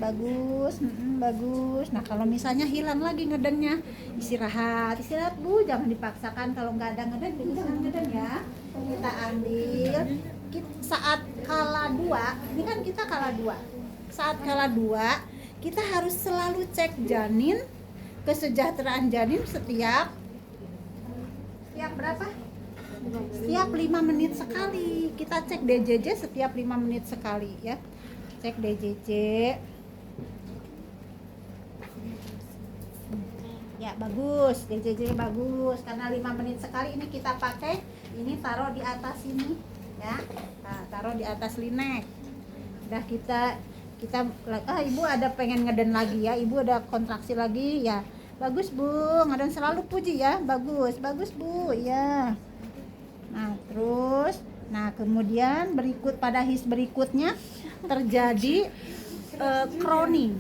Nah, kalau misalnya hilang lagi ngedennya, istirahat Bu, jangan dipaksakan. Kalau nggak ada ngeden, jangan ngeden ya. Kita ambil saat kala 2, ini kan kita kala 2. Saat kala 2, kita harus selalu cek janin, kesejahteraan janin setiap berapa? Setiap 5 menit sekali. Kita cek DJJ setiap 5 menit sekali ya. Cek DJJ. Ya bagus, DJJ bagus karena 5 menit sekali ini kita pakai. Ini taruh di atas ini ya. Nah, taruh di atas linek. Udah kita ibu ada pengen ngeden lagi ya, ibu ada kontraksi lagi ya. Bagus bu, ngeden selalu puji ya, bagus bu ya. Nah terus, kemudian pada his berikutnya terjadi crowning.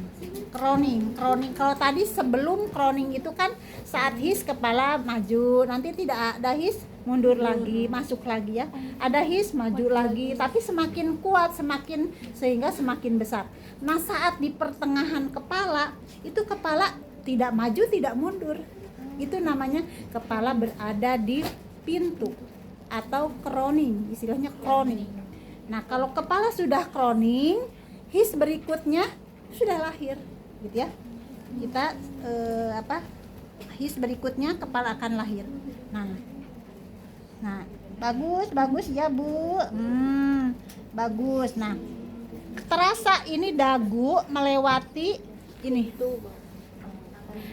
Kalau tadi sebelum crowning itu kan saat his kepala maju, nanti tidak ada his mundur lagi, masuk lagi ya. Ada his maju lagi, tapi semakin kuat sehingga semakin besar. Nah, saat di pertengahan kepala, itu kepala tidak maju, tidak mundur. Itu namanya kepala berada di pintu atau crowning, istilahnya crowning. Nah, kalau kepala sudah crowning, his berikutnya sudah lahir, gitu ya. Kita his berikutnya kepala akan lahir. Nah, bagus ya bu. Bagus. Nah, terasa ini dagu melewati ini.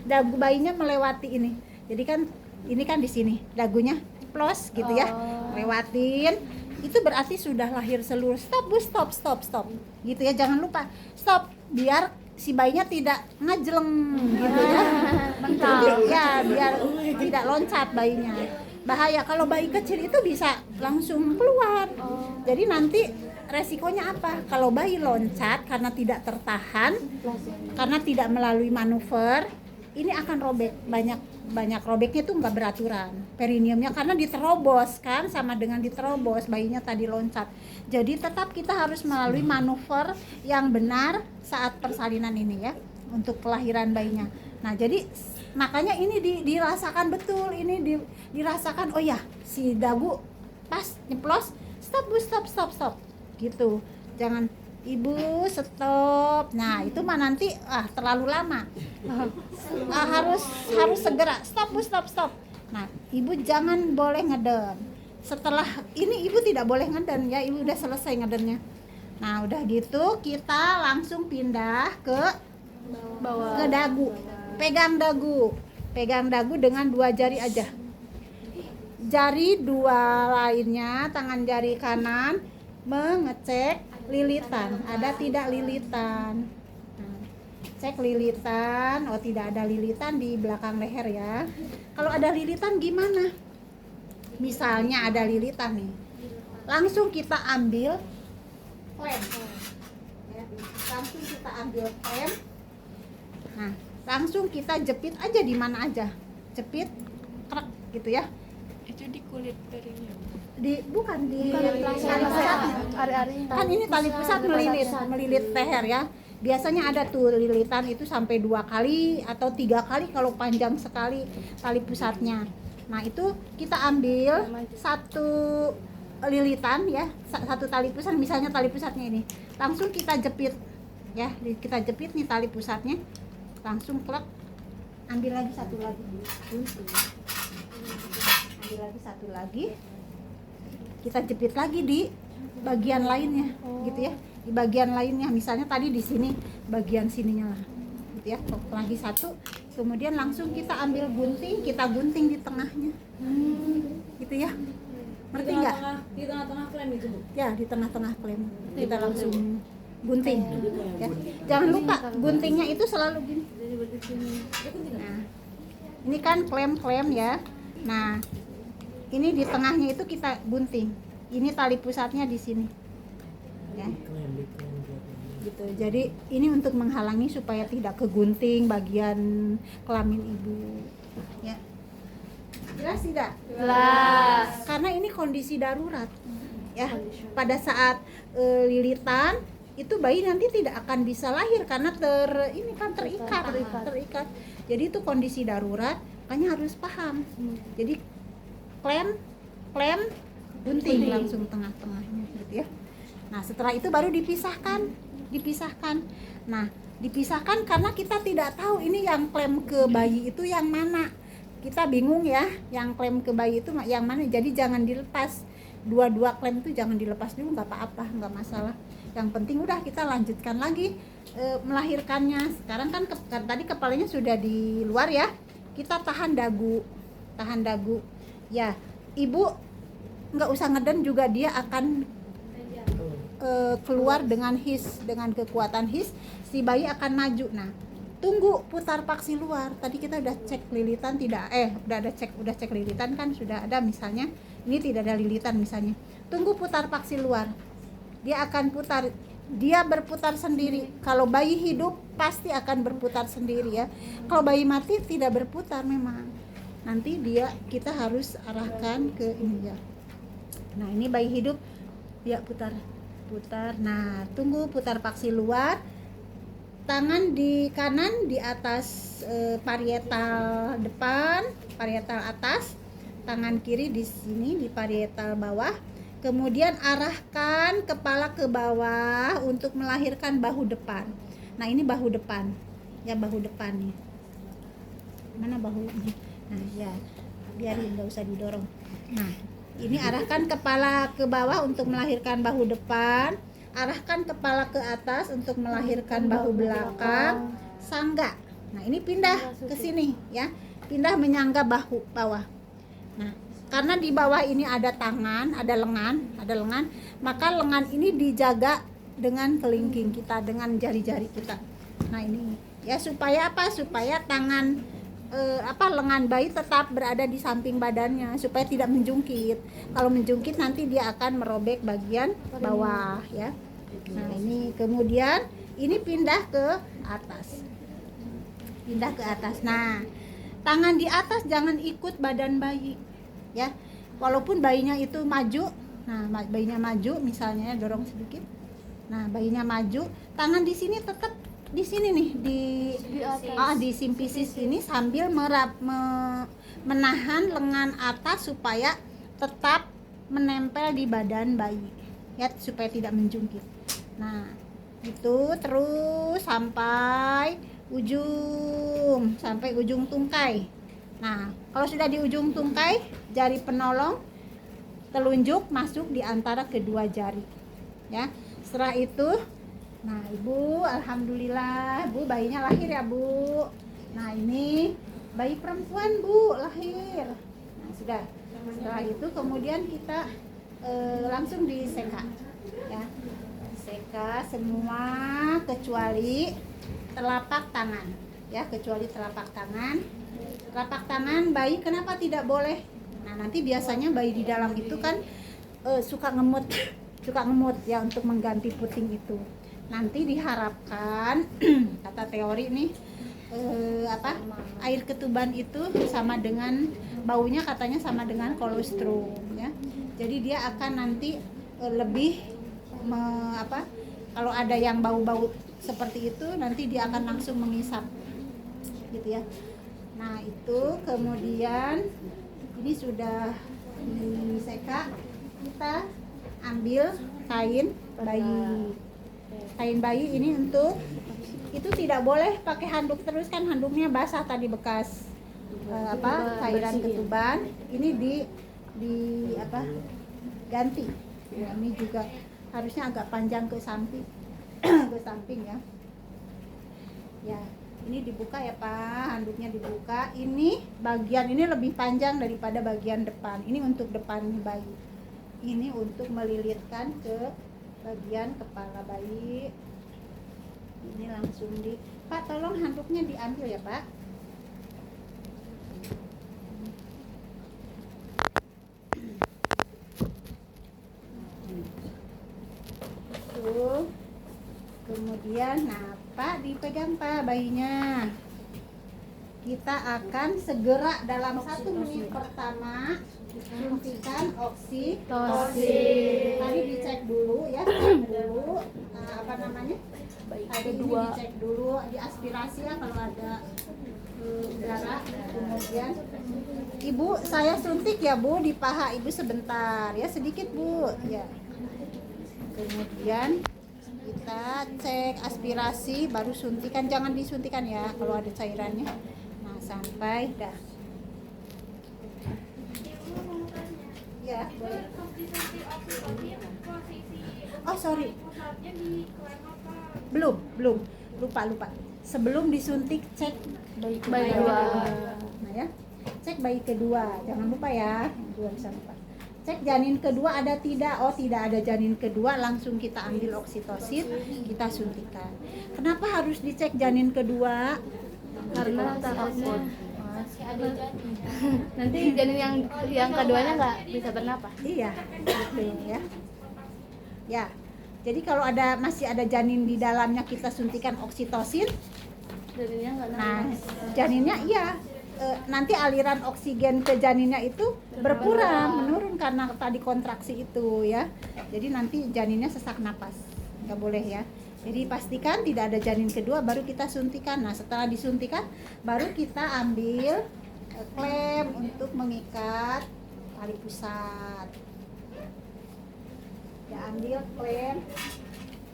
Dagu bayinya melewati ini. Jadi kan ini kan di sini dagunya plus gitu ya, lewatin. Itu berarti sudah lahir seluruh. Stop bu, stop gitu ya, jangan lupa stop biar si bayinya tidak ngajleng gitu ya. Biar tidak loncat bayinya. Bahaya kalau bayi kecil itu bisa langsung keluar. Jadi nanti resikonya apa? Kalau bayi loncat karena tidak tertahan, karena tidak melalui manuver, ini akan robek. Banyak robeknya tuh nggak beraturan perineumnya karena diterobos kan, sama dengan diterobos bayinya tadi loncat. Jadi tetap kita harus melalui manuver yang benar saat persalinan ini ya, untuk kelahiran bayinya. Nah jadi makanya ini dirasakan betul, ini dirasakan, oh ya si dagu pas nyeplos, stop bu, stop gitu. Jangan ibu stop. Nah itu mah nanti terlalu lama. Harus segera stop bu, stop. Nah ibu jangan boleh ngeden. Setelah ini ibu tidak boleh ngeden ya, ibu udah selesai ngedennya. Nah udah gitu kita langsung pindah ke bawah, ke dagu. Pegang dagu dengan 2 jari aja. Jari 2 lainnya, tangan jari kanan mengecek lilitan, ada tidak lilitan. Nah, cek lilitan, oh tidak ada lilitan di belakang leher ya. Kalau ada lilitan gimana? Misalnya ada lilitan nih, langsung kita ambil klem ya, langsung kita ambil klem. Nah langsung kita jepit aja di mana aja, jepit krek gitu ya. Itu di kulit perineum. Bukan di tali pusat. Kan ini tali pusat melilit leher ya. Biasanya ada tuh lilitan itu sampai 2 kali atau 3 kali kalau panjang sekali tali pusatnya. Nah itu kita ambil 1 lilitan ya, 1 tali pusat, misalnya tali pusatnya ini, langsung kita jepit ya, kita jepit nih tali pusatnya, langsung klek, ambil lagi 1 lagi, ambil lagi 1 lagi, kita jepit lagi di bagian lainnya gitu ya, di bagian lainnya, misalnya tadi di sini bagian sininya lah gitu ya, lagi 1, kemudian langsung kita ambil gunting, kita gunting di tengahnya gitu ya, ngerti nggak? Di tengah-tengah klem itu bu? Ya di tengah-tengah klem kita langsung gunting ya. Jangan lupa guntingnya itu selalu gini. Nah, ini kan klem ya. Nah ini di tengahnya itu kita gunting, ini tali pusatnya di sini ya. Gitu. Jadi ini untuk menghalangi supaya tidak kegunting bagian kelamin ibu ya. Jelas tidak? Jelas. Karena ini kondisi darurat ya. Pada saat lilitan itu bayi nanti tidak akan bisa lahir karena terikat. Jadi itu kondisi darurat, makanya harus paham. Jadi klem gunting langsung tengah-tengahnya gitu ya. Nah setelah itu baru dipisahkan. Nah dipisahkan karena kita tidak tahu ini yang klem ke bayi itu yang mana, kita bingung ya, yang klem ke bayi itu yang mana. Jadi jangan dilepas, dua klem itu jangan dilepas dulu, nggak apa-apa, nggak masalah. Yang penting udah kita lanjutkan lagi melahirkannya. Sekarang kan tadi kepalanya sudah di luar ya, kita tahan dagu ya. Ibu nggak usah ngeden juga, dia akan keluar dengan kekuatan his, si bayi akan maju. Nah, tunggu putar paksi luar. Tadi kita udah cek lilitan tidak, udah cek lilitan kan, sudah ada misalnya, ini tidak ada lilitan misalnya. Tunggu putar paksi luar, dia akan putar, dia berputar sendiri. Kalau bayi hidup pasti akan berputar sendiri ya. Kalau bayi mati tidak berputar memang. Nanti kita harus arahkan ke ini ya. Nah, ini bayi hidup, dia putar. Nah, tunggu putar paksi luar. Tangan di kanan di atas parietal depan, parietal atas. Tangan kiri di sini di parietal bawah. Kemudian arahkan kepala ke bawah untuk melahirkan bahu depan. Nah, ini bahu depan. Ya, bahu depan nih. Mana bahu ini? Nah, ya. Biarin, enggak usah didorong. Nah, ini arahkan kepala ke bawah untuk melahirkan bahu depan. Arahkan kepala ke atas untuk melahirkan bahu belakang. Sangga. Nah, ini pindah ke sini ya. Pindah menyangga bahu bawah. Nah, karena di bawah ini ada tangan, ada lengan, maka lengan ini dijaga dengan kelingking kita, dengan jari-jari kita. Nah, ini ya, supaya apa? Supaya tangan lengan bayi tetap berada di samping badannya, supaya tidak menjungkit. Kalau menjungkit nanti dia akan merobek bagian bawah ya. Nah, ini kemudian ini pindah ke atas. Nah, tangan di atas jangan ikut badan bayi ya. Walaupun bayinya itu maju, nah bayinya maju misalnya, dorong sedikit. Nah, bayinya maju, tangan di sini tetap di sini nih, di simpisis ini, sambil menahan lengan atas supaya tetap menempel di badan bayi ya, supaya tidak menjungkit. Nah, itu terus sampai ujung tungkai. Nah, kalau sudah di ujung tungkai, jari penolong telunjuk masuk di antara kedua jari ya. Setelah itu, nah, Ibu, alhamdulillah, Bu, bayinya lahir ya, Bu. Nah, ini bayi perempuan, Bu, lahir. Nah, sudah. Setelah itu kemudian kita langsung diseka ya. Seka semua kecuali telapak tangan ya, telapak tangan bayi kenapa tidak boleh? Nah, nanti biasanya bayi di dalam itu kan suka ngemut ya, untuk mengganti puting itu. Nanti diharapkan kata teori nih, air ketuban itu sama dengan baunya, katanya sama dengan kolostrum ya. Jadi dia akan nanti lebih kalau ada yang bau-bau seperti itu, nanti dia akan langsung mengisap gitu ya. Nah, itu kemudian ini sudah diseka, kita ambil kain bayi ini. Untuk itu tidak boleh pakai handuk terus kan, handuknya basah tadi bekas cairan ketuban. Ini ganti ya, ini juga harusnya agak panjang ke samping ya. Ya, ini dibuka ya Pak, handuknya dibuka. Ini bagian ini lebih panjang daripada bagian depan. Ini untuk depan bayi, ini untuk melilitkan ke bagian kepala bayi. Ini langsung Pak, tolong handuknya diambil ya Pak. Kemudian, nah Pak, dipegang Pak bayinya. Kita akan segera dalam 1 menit pertama suntikan oksitosin. Tadi dicek dulu ya, tadi ini dicek dulu, diaspirasi ya kalau ada udara. Kemudian Ibu, saya suntik ya Bu di paha Ibu sebentar ya, sedikit Bu ya. Kemudian kita cek aspirasi, baru suntikan. Jangan disuntikan ya kalau ada cairannya. Nah, sampai dah ya, boleh. Oh sorry, belum lupa. Sebelum disuntik cek bayi dua. Nah cek bayi kedua, jangan lupa ya, jangan bisa lupa. Cek janin kedua ada tidak, oh tidak ada janin kedua, langsung kita ambil oksitosin, kita suntikan. Kenapa harus dicek janin kedua? Karena takutnya masih ada janin. Nanti janin yang keduanya nggak bisa bernapas. Iya, gitu ya. Ya, jadi kalau masih ada janin di dalamnya kita suntikan oksitosin, Janinnya nggak nah napas. janinnya nanti aliran oksigen ke janinnya itu berkurang, menurun karena tadi kontraksi itu ya. Jadi nanti janinnya sesak napas, nggak boleh ya. Jadi pastikan tidak ada janin kedua baru kita suntikan. Nah setelah disuntikan baru kita ambil klem untuk mengikat tali pusat. Ya ambil klem.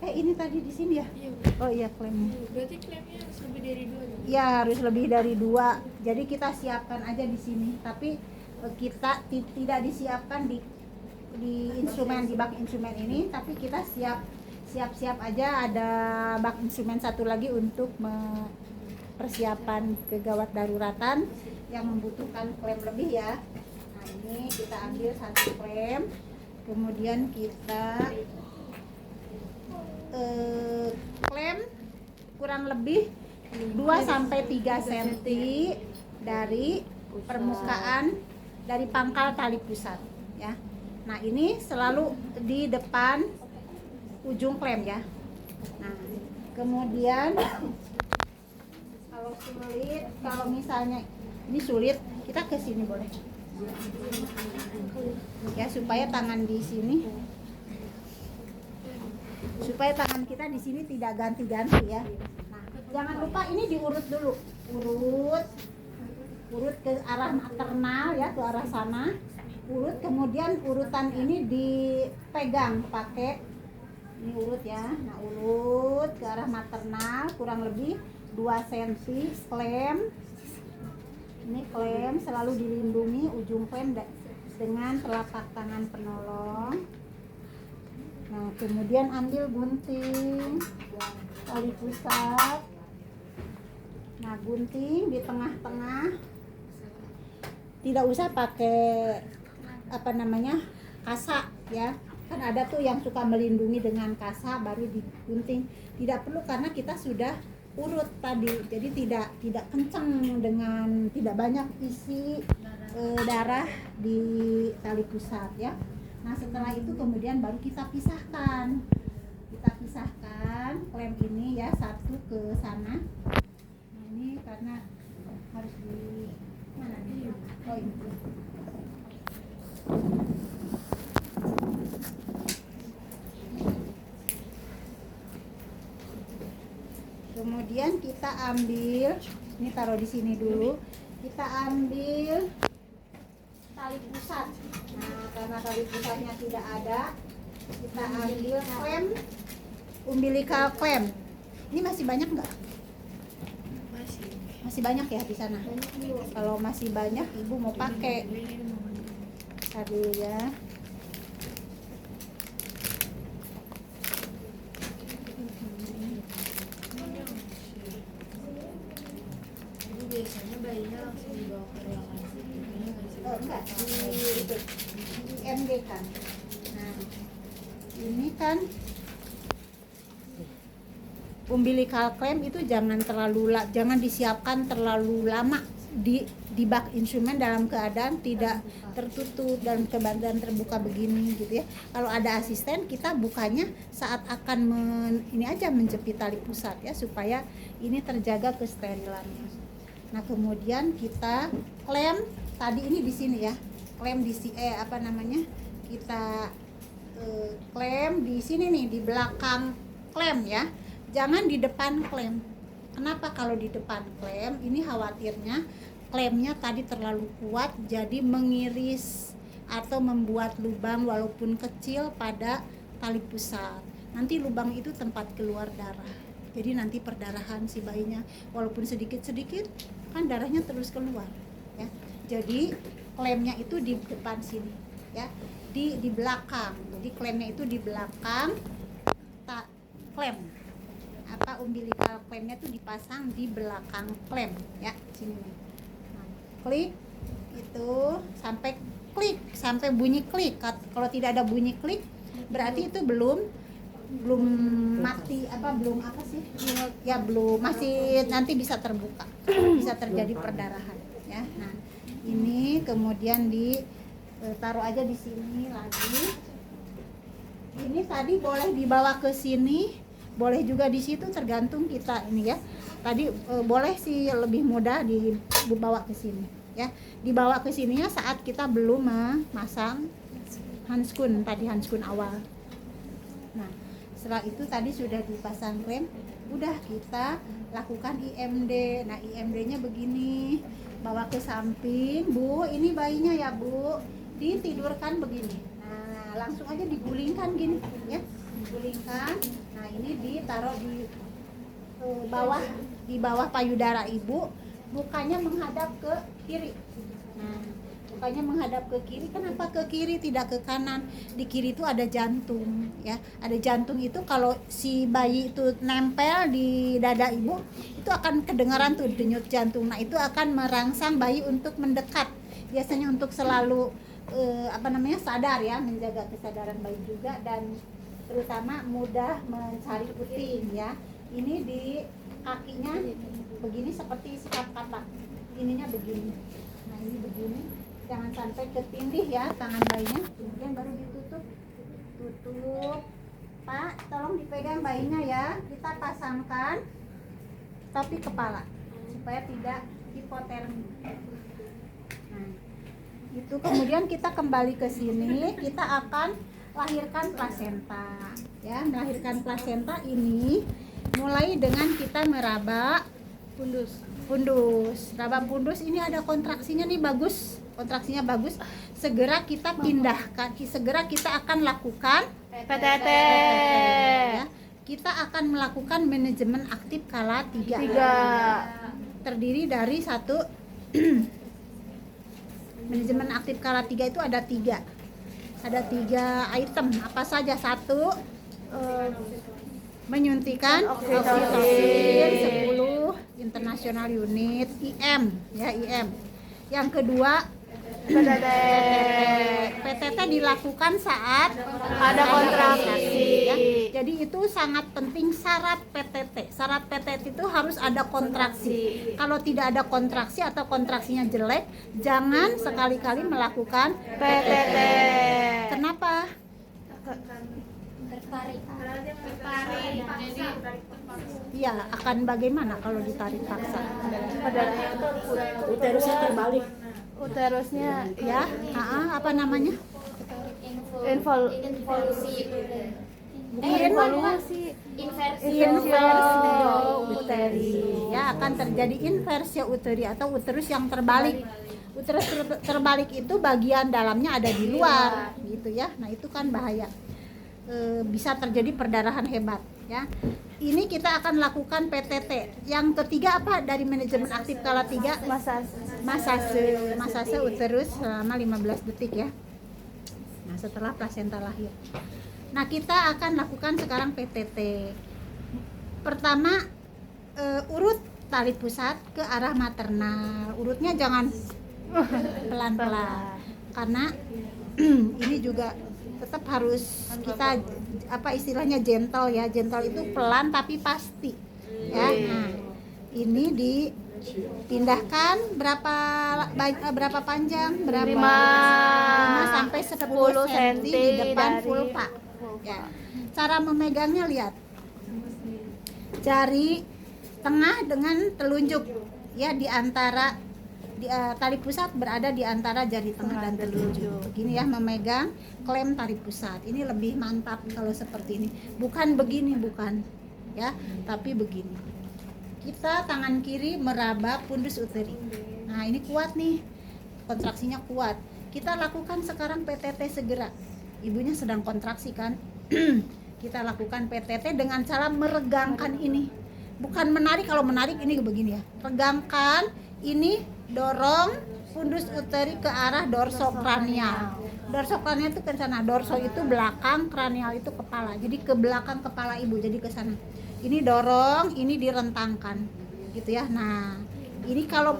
Ini tadi di sini ya? Iya. Oh iya klemnya. Berarti klaimnya harus lebih dari 2 dong? Ya harus lebih dari 2. Jadi kita siapkan aja di sini. Tapi kita tidak disiapkan di instrumen, di bak instrumen ini. Tapi kita siap-siap aja ada bak instrumen satu lagi untuk persiapan kegawat daruratan yang membutuhkan klem lebih ya. Nah ini kita ambil satu klem. Kemudian kita klem kurang lebih 2-3 cm dari permukaan dari pangkal tali pusat ya. Nah ini selalu di depan ujung klem ya. Nah kemudian kalau misalnya ini sulit kita ke sini boleh ya, supaya tangan di sini, supaya tangan kita di sini tidak ganti-ganti ya. Nah, jangan lupa ini diurut dulu, urut ke arah maternal ya, ke arah sana, urut, kemudian urutan ini dipegang pakai ini urut ya. Nah urut ke arah maternal kurang lebih 2 cm, klem. Ini klem selalu dilindungi ujung klem dengan telapak tangan penolong. Nah, kemudian ambil gunting tali pusat. Nah, gunting di tengah-tengah. Tidak usah pakai kasa ya. Kan ada tuh yang suka melindungi dengan kasa baru digunting. Tidak perlu karena kita sudah urut tadi. Jadi tidak kencang dengan tidak banyak isi darah di tali pusat ya. Nah setelah itu kemudian baru kita pisahkan klem ini ya, satu ke sana. Nah, ini karena harus di mana nih? Oh ini. Kemudian kita ambil, ini taruh di sini dulu. Kita ambil tali pusat. Nah, karena tali pusatnya tidak ada, kita ambil klem, umbilical klem. Ini masih banyak nggak? Masih banyak ya di sana. Kalau masih banyak, ibu mau pakai. Ntar dulu ya. Biasanya bayinya langsung dibawa ke ruangan Enggak, di MD kan. Nah, ini kan umbilical klem itu jangan disiapkan terlalu lama di bak instrumen dalam keadaan tidak tertutup, dalam keadaan terbuka begini gitu ya. Kalau ada asisten kita bukanya saat akan menjepit tali pusat ya, supaya ini terjaga kesterilannya. Nah kemudian kita klem tadi ini di sini ya, klem di kita klem di sini nih, di belakang klem ya, jangan di depan klem. Kenapa? Kalau di depan klem ini khawatirnya klemnya tadi terlalu kuat jadi mengiris atau membuat lubang walaupun kecil pada tali pusat. Nanti lubang itu tempat keluar darah. Jadi nanti perdarahan si bayinya walaupun sedikit-sedikit kan darahnya terus keluar ya. Jadi klemnya itu di depan sini ya, di belakang. Jadi klemnya itu di belakang klem. Umbilical klemnya itu dipasang di belakang klem ya, sini. Nah, klik itu sampai klik, sampai bunyi klik. Kalau tidak ada bunyi klik berarti itu belum mati, belum apa sih ya, belum, masih nanti bisa terbuka, bisa terjadi perdarahan ya. Nah ini kemudian taruh aja di sini lagi. Ini tadi boleh dibawa ke sini, boleh juga di situ, tergantung kita ini ya. Tadi boleh sih lebih mudah dibawa ke sini ya. Dibawa ke sininya saat kita belum memasang handskun tadi, handskun awal. Nah setelah itu tadi sudah dipasang rem, udah kita lakukan IMD. Nah IMD-nya begini, bawa ke samping, Bu, ini bayinya ya Bu, ditidurkan begini. Nah langsung aja digulingkan gini ya, digulingkan. Nah ini ditaruh di bawah payudara ibu, mukanya menghadap ke kiri. Nah mukanya menghadap ke kiri. Kenapa ke kiri tidak ke kanan? Di kiri itu ada jantung ya. Ada jantung, itu kalau si bayi itu nempel di dada ibu, itu akan kedengaran tuh denyut jantung. Nah itu akan merangsang bayi untuk mendekat, biasanya untuk selalu sadar ya, menjaga kesadaran bayi juga, dan terutama mudah mencari puting ya. Ini di kakinya begini seperti sikap katak, ininya begini. Nah ini begini, jangan sampai ketindih ya tangan bayinya. Kemudian baru tutup. Pak, tolong dipegang bayinya ya. Kita pasangkan topi kepala supaya tidak hipotermi. Nah itu kemudian kita kembali ke sini, kita akan lahirkan plasenta ya. Melahirkan plasenta ini mulai dengan kita meraba pundus. Raba pundus ini ada kontraksinya nih, bagus, kontraksinya bagus. Segera kita pindahkan, segera kita akan lakukan PTT ya. Kita akan melakukan manajemen aktif kala 3. Terdiri dari satu manajemen aktif kala 3 itu ada 3 item. Apa saja? Satu, menyuntikan oksitosin 10 international unit IM ya, IM. Yang kedua PTT dilakukan saat ada kontraksi ya. Jadi itu sangat penting syarat PTT. Syarat PTT itu harus ada kontraksi. Kalau tidak ada kontraksi atau kontraksinya jelek, jangan sekali-kali melakukan PTT. Kenapa? Tertarik. Iya, akan bagaimana kalau ditarik paksa? Uterusnya terbalik. Uterusnya Ya, apa namanya? Involusi. Involusi. Inversio uteri. Ya, akan terjadi inversio uteri atau uterus yang terbalik. Uterus terbalik itu bagian dalamnya ada di luar, gitu ya. Nah, itu kan bahaya. Bisa terjadi perdarahan hebat ya. Ini kita akan lakukan PTT. Yang ketiga apa dari manajemen aktif kala 3? Masase uterus selama 15 detik ya. Nah, setelah plasenta lahir. Nah, kita akan lakukan sekarang PTT. Pertama, urut tali pusat ke arah maternal. Urutnya jangan pelan-pelan. Karena ini juga tetap harus kita istilahnya gentle ya. Gentle itu pelan tapi pasti ya. Nah, ini dipindahkan berapa panjang? 5 sampai 10 cm di depan vulva ya. Cara memegangnya lihat. Jari tengah dengan telunjuk ya, di antara tali pusat berada di antara jari tengah dan telunjuk. Begini ya, memegang klem tali pusat. Ini lebih mantap kalau seperti ini. Bukan begini, bukan ya, tapi begini. Kita tangan kiri meraba pundus uteri. Nah, ini kuat nih. Kontraksinya kuat. Kita lakukan sekarang PTT segera. Ibunya sedang kontraksi kan? Kita lakukan PTT dengan cara meregangkan ini. Bukan menarik, kalau menarik ini begini ya. Regangkan ini, dorong pundus uteri ke arah dorsokranial. Dorsokranial itu ke sana. Dorso itu belakang, kranial itu kepala. Jadi ke belakang kepala ibu, jadi ke sana. Ini dorong, ini direntangkan. Gitu ya. Nah, ini kalau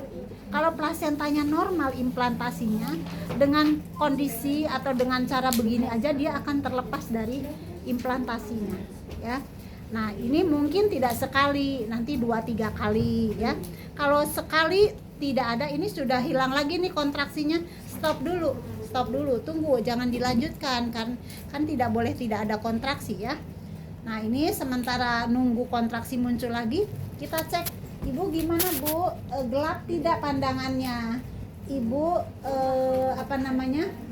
Kalau plasentanya normal implantasinya, dengan kondisi atau dengan cara begini aja dia akan terlepas dari implantasinya, ya. Nah, ini mungkin tidak sekali, nanti 2-3 kali, ya. Kalau sekali tidak ada, ini sudah hilang lagi nih kontraksinya, stop dulu, tunggu, jangan dilanjutkan, kan tidak boleh tidak ada kontraksi, ya. Nah, ini sementara nunggu kontraksi muncul lagi, kita cek, Ibu gimana Bu, gelap tidak pandangannya, Ibu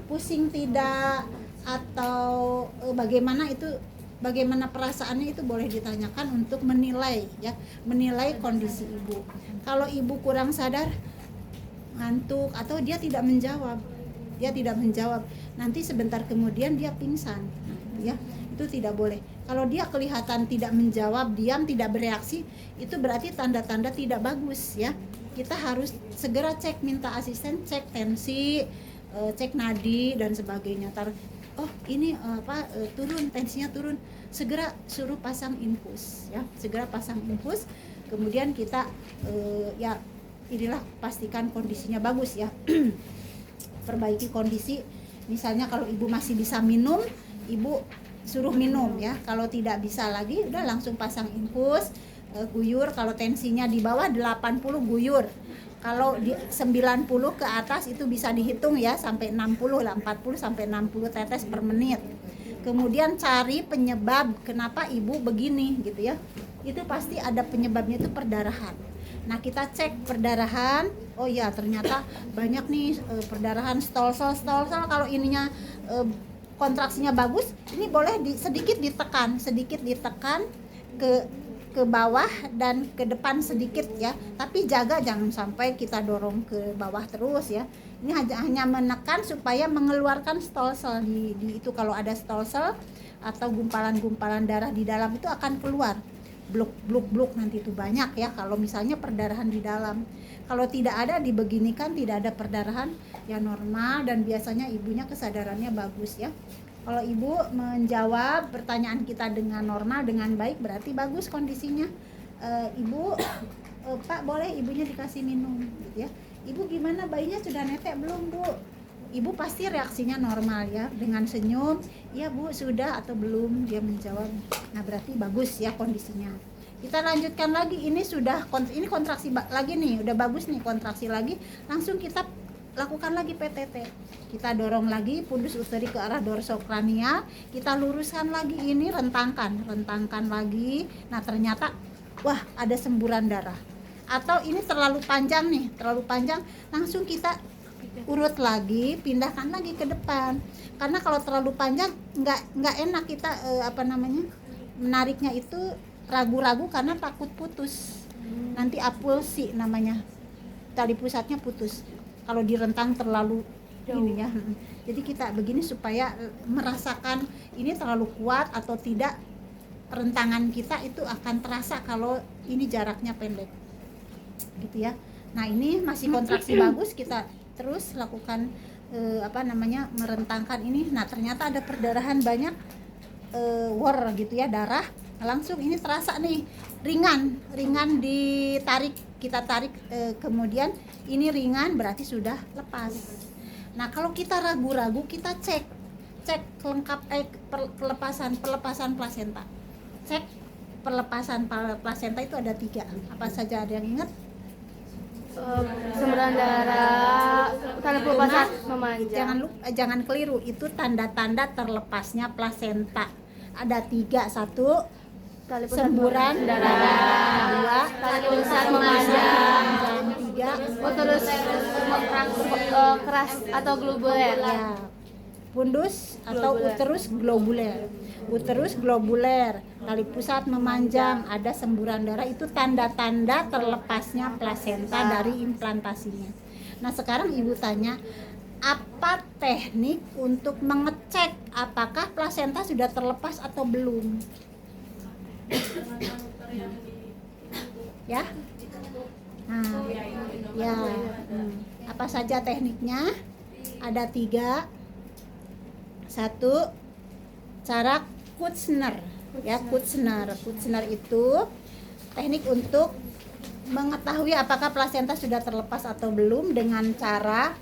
pusing tidak, atau bagaimana perasaannya, itu boleh ditanyakan untuk menilai, ya, menilai kondisi Ibu. Kalau Ibu kurang sadar, ngantuk, atau dia tidak menjawab, nanti sebentar kemudian dia pingsan, ya, itu tidak boleh. Kalau dia kelihatan tidak menjawab, diam, tidak bereaksi, itu berarti tanda-tanda tidak bagus, ya. Kita harus segera cek, minta asisten cek tensi, cek nadi dan sebagainya. Ini turun, tensinya turun, segera suruh pasang infus, ya, kemudian kita inilah pastikan kondisinya bagus, ya. Perbaiki kondisi, misalnya kalau Ibu masih bisa minum, Ibu suruh minum, ya. Kalau tidak bisa lagi, udah langsung pasang infus, guyur. Kalau tensinya di bawah 80 guyur, kalau di 90 ke atas itu bisa dihitung, ya, sampai 40 lah, 40 sampai 60 tetes per menit. Kemudian cari penyebab kenapa Ibu begini, gitu, ya. Itu pasti ada penyebabnya, itu perdarahan. Nah, kita cek perdarahan, oh ya ternyata banyak nih perdarahan, stol-stol. Kalau ininya kontraksinya bagus, ini boleh sedikit ditekan ke bawah dan ke depan sedikit, ya. Tapi jaga jangan sampai kita dorong ke bawah terus, ya. Ini hanya menekan supaya mengeluarkan stol-stol di itu. Kalau ada stol-stol atau gumpalan-gumpalan darah di dalam itu akan keluar. Bluk nanti itu banyak, ya, kalau misalnya perdarahan di dalam. Kalau tidak ada, dibeginikan, tidak ada perdarahan, ya normal, dan biasanya ibunya kesadarannya bagus, ya. Kalau Ibu menjawab pertanyaan kita dengan normal, dengan baik, berarti bagus kondisinya. Ibu, Pak boleh ibunya dikasih minum, gitu, ya. Ibu gimana, bayinya sudah netek belum Bu? Ibu pasti reaksinya normal, ya, dengan senyum, ya Bu sudah atau belum, dia menjawab. Nah, berarti bagus, ya, kondisinya. Kita lanjutkan lagi, ini kontraksi lagi nih, udah bagus nih, kontraksi lagi, langsung kita lakukan lagi PTT. Kita dorong lagi pundus uteri ke arah dorsokranial, kita luruskan lagi, ini rentangkan lagi. Nah, ternyata wah, ada semburan darah. Atau ini terlalu panjang, langsung kita urut lagi, pindahkan lagi ke depan. Karena kalau terlalu panjang nggak enak kita menariknya itu ragu-ragu karena takut putus. Nanti apulsi namanya, tali pusatnya putus kalau direntang terlalu ini, ya. Jadi kita begini supaya merasakan ini terlalu kuat atau tidak. Rentangan kita itu akan terasa kalau ini jaraknya pendek, gitu, ya. Nah, ini masih kontraksi bagus, kita terus lakukan merentangkan ini. Nah, ternyata ada perdarahan banyak, gitu, ya, darah. Langsung ini terasa nih ringan ditarik, kita tarik, kemudian ini ringan, berarti sudah lepas. Nah, kalau kita ragu-ragu, kita cek lengkap pelepasan plasenta. Cek pelepasan plasenta itu ada 3. Apa saja, ada yang ingat? Semburan darah, tanda pelepasan memanjang. Jangan keliru, itu tanda-tanda terlepasnya plasenta. Ada 3, 1 semburan darah, 2 tali pusat memanjang, 3 uterus keras atau globuler, ya, pundus atau uterus globuler, tali pusat memanjang, ada semburan darah, itu tanda-tanda terlepasnya plasenta dari implantasinya. Nah, sekarang Ibu tanya, apa teknik untuk mengecek apakah plasenta sudah terlepas atau belum? Ya. Nah, ya. Apa saja tekniknya? Ada 3. 1, cara Kutzner, ya, Kutzner itu teknik untuk mengetahui apakah plasenta sudah terlepas atau belum dengan cara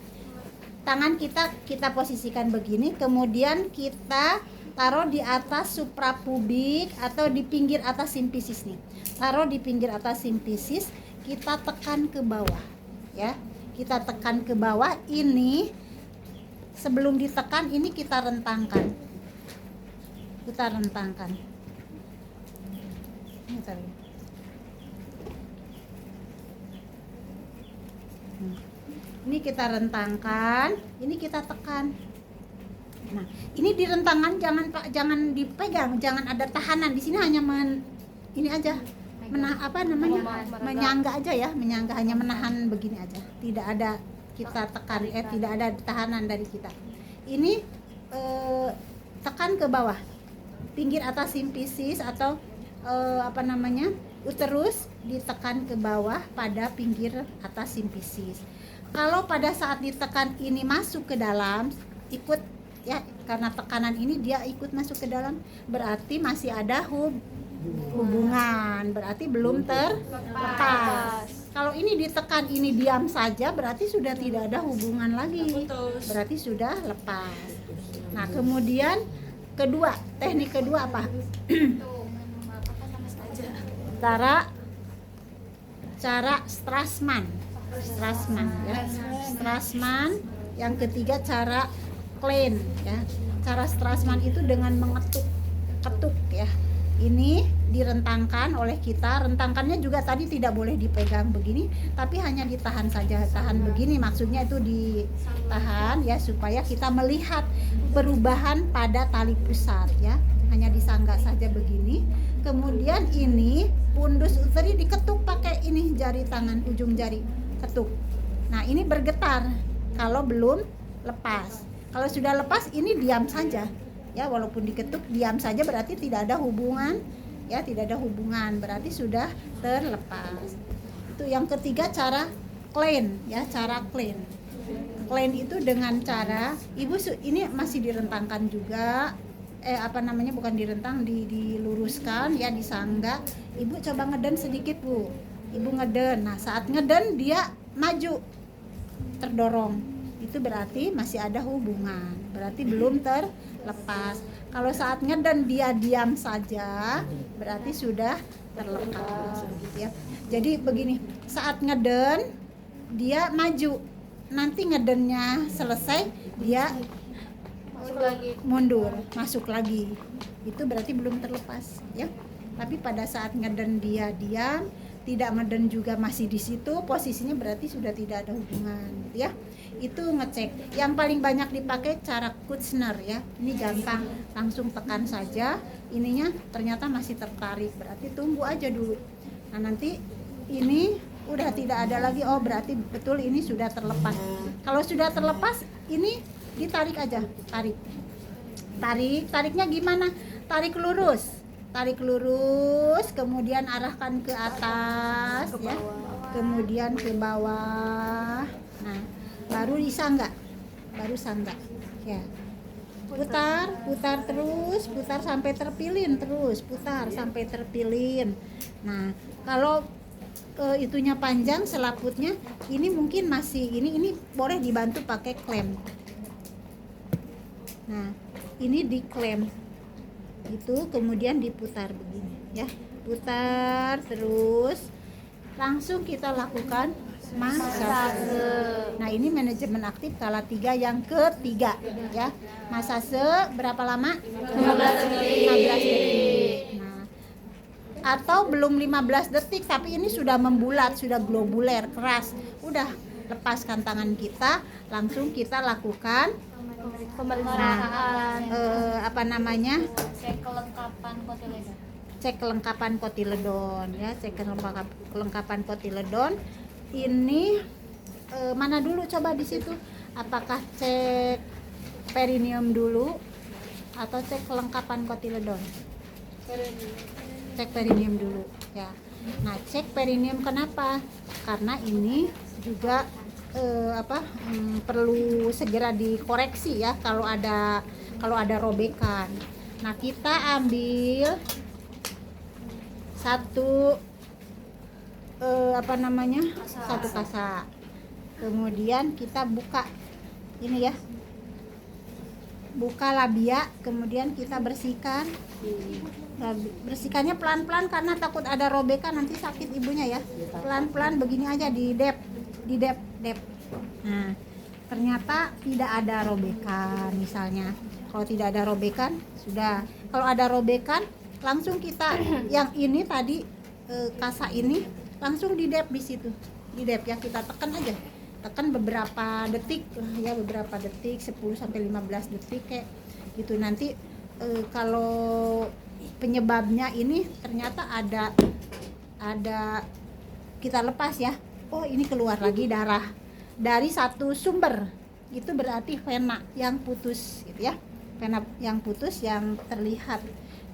tangan kita posisikan begini, kemudian kita taruh di atas suprapubik atau di pinggir atas simfisis nih. Taruh di pinggir atas simfisis, kita tekan ke bawah ya. Kita tekan ke bawah ini. Sebelum ditekan ini kita rentangkan. Kita rentangkan. Ini taruh. Ini kita rentangkan, ini kita tekan. Nah, ini di rentangan jangan dipegang, jangan ada tahanan. Di sini hanya ini aja. Menyangga aja ya, menyangga, hanya menahan begini aja. Tidak ada kita tekan, tidak ada tahanan dari kita. Ini tekan ke bawah. Pinggir atas simfisis atau uterus ditekan ke bawah pada pinggir atas simfisis. Kalau pada saat ditekan ini masuk ke dalam, ikut ya, karena tekanan ini dia ikut masuk ke dalam, berarti masih ada hubungan, berarti belum terlepas. Kalau ini ditekan, ini diam saja, berarti sudah tidak ada hubungan lagi, berarti sudah lepas. Nah, kemudian teknik kedua apa? cara Strassman ya. Strassman. Yang ketiga cara Klein ya. Cara Strassman itu dengan ketuk ya. Ini direntangkan oleh kita. Rentangkannya juga tadi tidak boleh dipegang begini, tapi hanya ditahan saja. Tahan begini, maksudnya itu ditahan ya, supaya kita melihat perubahan pada tali pusat ya. Hanya disangga saja begini. Kemudian ini pundus uteri diketuk pakai ini jari tangan, ujung jari ketuk. Nah, ini bergetar kalau belum lepas. Kalau sudah lepas ini diam saja ya, walaupun diketuk diam saja, berarti tidak ada hubungan ya, tidak ada hubungan, berarti sudah terlepas. Itu yang ketiga cara Klein ya, cara Klein. Klein itu dengan cara ibu ini masih direntangkan juga, bukan direntang, diluruskan ya, disangga. Ibu coba ngeden sedikit Bu, ibu ngeden. Nah, saat ngeden dia maju, terdorong, itu berarti masih ada hubungan, berarti belum terlepas. Kalau saat ngeden dia diam saja, berarti sudah terlepas ya. Jadi begini, saat ngeden dia maju, nanti ngedennya selesai dia mundur, masuk lagi, itu berarti belum terlepas ya. Tapi pada saat ngeden dia diam, tidak ngeden juga masih di situ posisinya, berarti sudah tidak ada hubungan gitu ya. Itu ngecek. Yang paling banyak dipakai cara Kutzner ya. Ini gampang, langsung tekan saja, ininya ternyata masih tertarik, berarti tunggu aja dulu. Nah, nanti ini udah tidak ada lagi, oh berarti betul ini sudah terlepas. Kalau sudah terlepas, ini ditarik aja, tariknya gimana? Tarik lurus, kemudian arahkan ke atas ya, kemudian ke bawah. Nah, baru disangga, ya. Putar terus, putar sampai terpilin terus, putar sampai terpilin. Nah, kalau itunya panjang, selaputnya ini mungkin masih ini boleh dibantu pakai klem. Nah, ini diklem itu, kemudian diputar begini ya, putar terus, langsung kita lakukan massase. Nah, ini manajemen aktif skala 3 yang ketiga ya. Massase berapa lama? 15 detik. Nah, atau belum 15 detik tapi ini sudah membulat, sudah globuler, keras, udah lepaskan tangan kita, langsung kita lakukan pemeriksaan cek kelengkapan kotiledon ya, cek kelengkapan kotiledon. Ini mana dulu coba di situ, apakah cek perineum dulu atau cek kelengkapan kotiledon? Cek perineum dulu ya. Nah, cek perineum kenapa? Karena ini juga perlu segera dikoreksi ya kalau ada robekan. Nah, kita ambil satu apa namanya, satu kasa. Kemudian kita buka ini ya, buka labia, kemudian kita bersihkan. Bersihkannya pelan-pelan karena takut ada robekan, nanti sakit ibunya ya. Pelan-pelan begini aja, di dep. Nah, ternyata tidak ada robekan misalnya. Kalau tidak ada robekan, sudah. Kalau ada robekan, langsung kita yang ini tadi kasa ini langsung di dep di situ. Di dep ya, kita tekan aja. Tekan beberapa detik lah ya, beberapa detik, 10 sampai 15 detik kayak gitu. Nanti kalau penyebabnya ini ternyata ada kita lepas ya. Oh, ini keluar lagi darah dari satu sumber. Itu berarti vena yang putus gitu ya. Vena yang putus yang terlihat.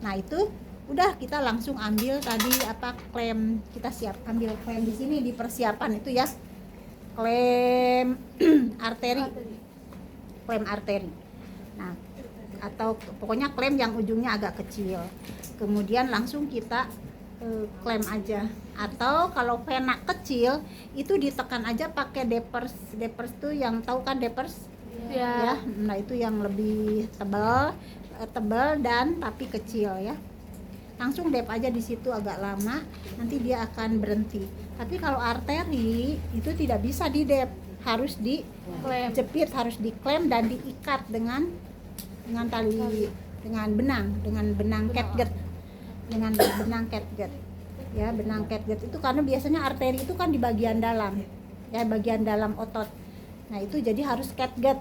Nah, itu udah kita langsung ambil tadi klem. Kita siap ambil klem di sini di persiapan itu ya. Klem arteri. Klem arteri. Nah, atau pokoknya klem yang ujungnya agak kecil. Kemudian langsung kita klem aja. Atau kalau vena kecil itu ditekan aja pakai depers. Depers tuh yang tahu kan depers? Ya. Nah, itu yang lebih tebal dan tapi kecil ya. Langsung dep aja di situ agak lama, nanti dia akan berhenti. Tapi kalau arteri itu tidak bisa di dep, harus dijepit, harus diklem dan diikat dengan tali, dengan benang catgut, dengan benang catgut. Ya, benang catgut itu karena biasanya arteri itu kan di bagian dalam, ya bagian dalam otot. Nah, itu jadi harus catgut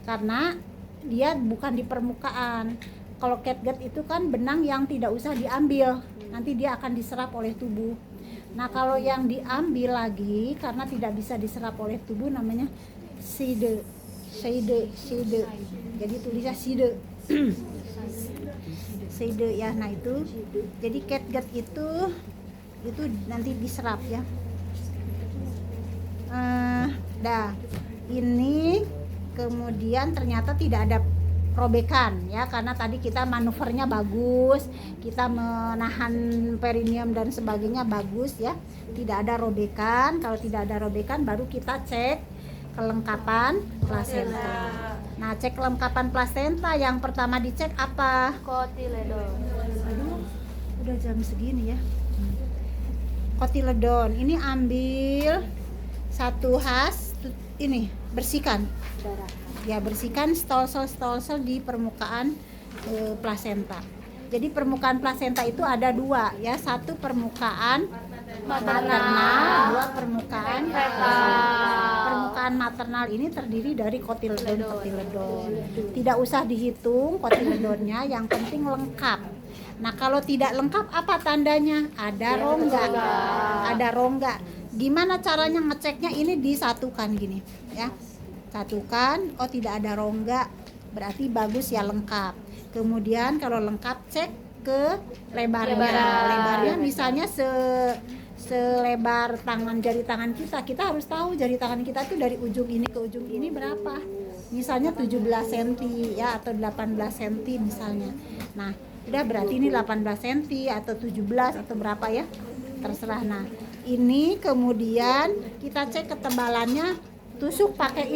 karena dia bukan di permukaan. Kalau catgut itu kan benang yang tidak usah diambil, nanti dia akan diserap oleh tubuh. Nah, kalau yang diambil lagi karena tidak bisa diserap oleh tubuh namanya side. Jadi tulisnya side. Side ya. Nah, itu jadi catgut itu nanti diserap ya. Ini kemudian ternyata tidak ada robekan ya, karena tadi kita manuvernya bagus, kita menahan perineum dan sebagainya bagus ya, tidak ada robekan. Kalau tidak ada robekan baru kita cek kelengkapan plasenta. Nah, cek kelengkapan plasenta yang pertama dicek apa? Kotiledon. Aduh, udah jam segini ya. Kotiledon ini ambil satu has, ini bersihkan. Ya, bersihkan stolsel di permukaan plasenta. Jadi permukaan plasenta itu ada dua ya, satu permukaan maternal, dua permukaan fetal. Permukaan maternal ini terdiri dari kotiledon. Tidak usah dihitung kotiledonnya, yang penting lengkap. Nah, kalau tidak lengkap apa tandanya? Ada rongga. Gimana caranya ngeceknya? Ini disatukan gini ya. Satukan, oh tidak ada rongga, berarti bagus ya, lengkap. Kemudian kalau lengkap cek ke lebarnya misalnya selebar jari tangan kita. Kita harus tahu jari tangan kita itu dari ujung ini ke ujung ini berapa. Misalnya 17 cm ya, atau 18 cm misalnya. Nah, udah berarti ini 18 cm atau 17 atau berapa ya, terserah. Nah, ini kemudian kita cek ketebalannya. Tusuk pakai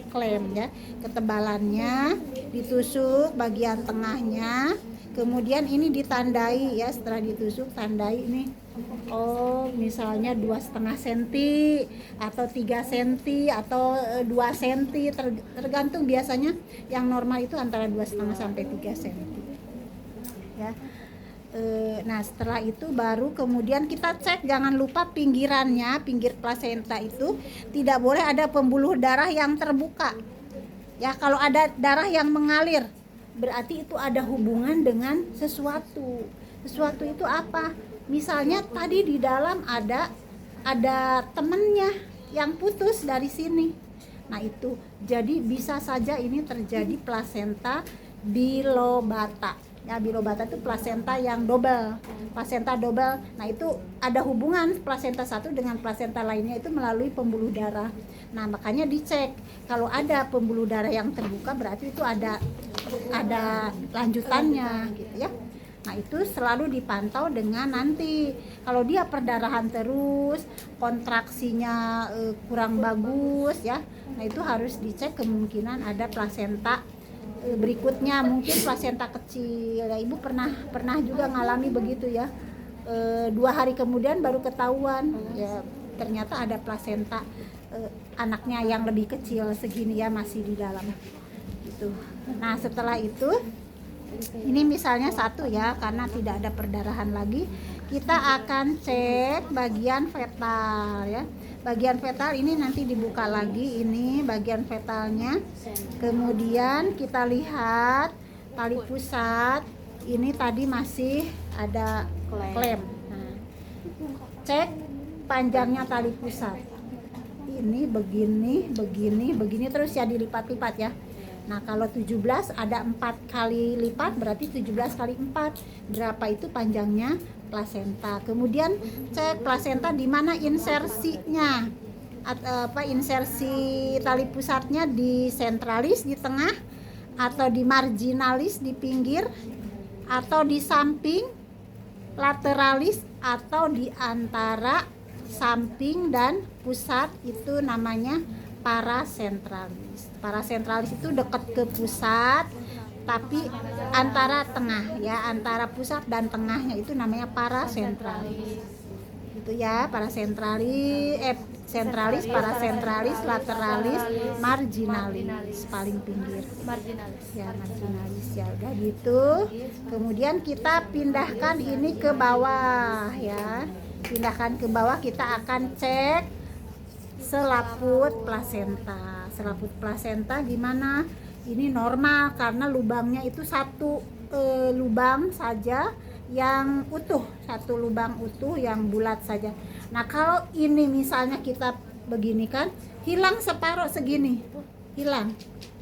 klem ya, ketebalannya ditusuk bagian tengahnya, kemudian ini ditandai ya, setelah ditusuk tandai ini. Oh, misalnya 2,5 cm atau 3 cm atau 2 cm, tergantung. Biasanya yang normal itu antara 2,5 sampai 3 cm ya. Nah, setelah itu baru kemudian kita cek, jangan lupa pinggirannya, pinggir plasenta itu tidak boleh ada pembuluh darah yang terbuka ya. Kalau ada darah yang mengalir berarti itu ada hubungan dengan sesuatu itu apa? Misalnya tadi di dalam ada temennya yang putus dari sini. Nah, itu jadi bisa saja ini terjadi plasenta bilobata. Ya, bilobata itu plasenta yang double, plasenta double. Nah, itu ada hubungan plasenta satu dengan plasenta lainnya itu melalui pembuluh darah. Nah, makanya dicek. Kalau ada pembuluh darah yang terbuka berarti itu ada lanjutannya gitu ya. Nah itu selalu dipantau dengan nanti kalau dia perdarahan terus, kontraksinya kurang bagus ya. Nah itu harus dicek, kemungkinan ada plasenta berikutnya, mungkin plasenta kecil ya. Ibu pernah juga ngalami begitu ya. 2 hari kemudian baru ketahuan ya, ternyata ada plasenta anaknya yang lebih kecil segini ya, masih di dalam itu. Nah setelah itu ini misalnya 1 ya, karena tidak ada perdarahan lagi, kita akan cek bagian fetal ya. Bagian fetal ini nanti dibuka lagi, ini bagian fetalnya. Kemudian kita lihat tali pusat, ini tadi masih ada klem. Nah, cek panjangnya tali pusat. Ini begini terus ya, dilipat-lipat ya. Nah kalau 17 ada 4 kali lipat, berarti 17 kali 4 berapa itu panjangnya plasenta. Kemudian cek plasenta di mana insersinya, insersi tali pusatnya, di sentralis di tengah, atau di marginalis di pinggir, atau di samping lateralis, atau di antara samping dan pusat, itu namanya parasentralis. Parasentralis itu dekat ke pusat tapi antara tengah ya, antara pusat dan tengahnya itu namanya parasentralis. Itu ya, parasentralis, sentralis, parasentralis, lateralis, marginalis, paling pinggir. Marginalis. Ya, marginalis ya, udah gitu. Kemudian kita pindahkan ini ke bawah ya. Pindahkan ke bawah, kita akan cek selaput plasenta. Selaput plasenta gimana? Ini normal karena lubangnya itu 1 lubang saja yang utuh, 1 lubang utuh yang bulat saja. Nah kalau ini misalnya kita begini kan, hilang separuh segini, hilang,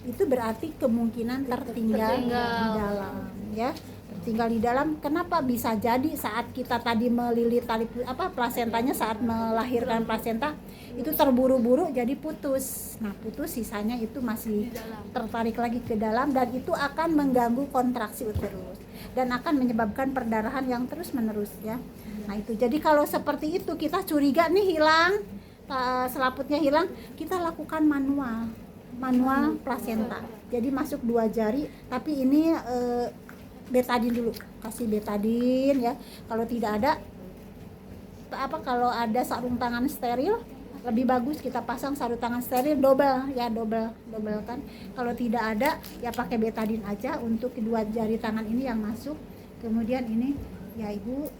itu berarti kemungkinan tertinggal di dalam ya. Tertinggal di dalam. Kenapa bisa jadi saat kita tadi melilit tali plasentanya, saat melahirkan plasenta itu terburu-buru jadi putus. Nah putus, sisanya itu masih tertarik lagi ke dalam, dan itu akan mengganggu kontraksi uterus dan akan menyebabkan perdarahan yang terus menerus ya. Nah itu, jadi kalau seperti itu kita curiga nih hilang, selaputnya hilang, kita lakukan manual plasenta. Jadi masuk 2 jari, tapi ini betadin dulu, kasih betadin ya. Kalau tidak ada kalau ada sarung tangan steril lebih bagus, kita pasang sarung tangan steril double kan. Kalau tidak ada ya pakai betadin aja untuk kedua jari tangan ini yang masuk. Kemudian ini ya ibu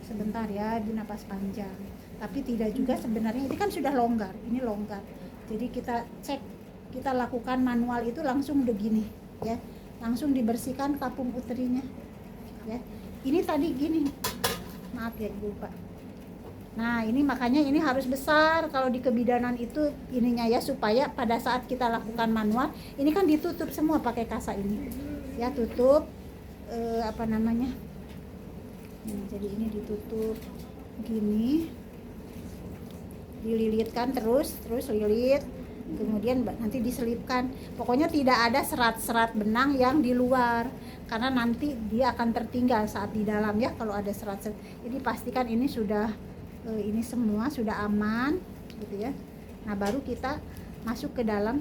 sebentar ya, di napas panjang, tapi tidak juga sebenarnya, ini kan sudah longgar, ini longgar. Jadi kita cek, kita lakukan manual itu langsung begini ya, langsung dibersihkan kapung uterinya ya. Ini tadi gini, maaf ya ibu pak. Nah ini makanya ini harus besar kalau di kebidanan itu ininya ya, supaya pada saat kita lakukan manual ini kan ditutup semua pakai kasa ini ya, tutup jadi ini ditutup gini, dililitkan terus lilit, kemudian nanti diselipkan. Pokoknya tidak ada serat-serat benang yang di luar, karena nanti dia akan tertinggal saat di dalam ya kalau ada serat-serat. Jadi pastikan ini sudah ini semua sudah aman gitu ya. Nah baru kita masuk ke dalam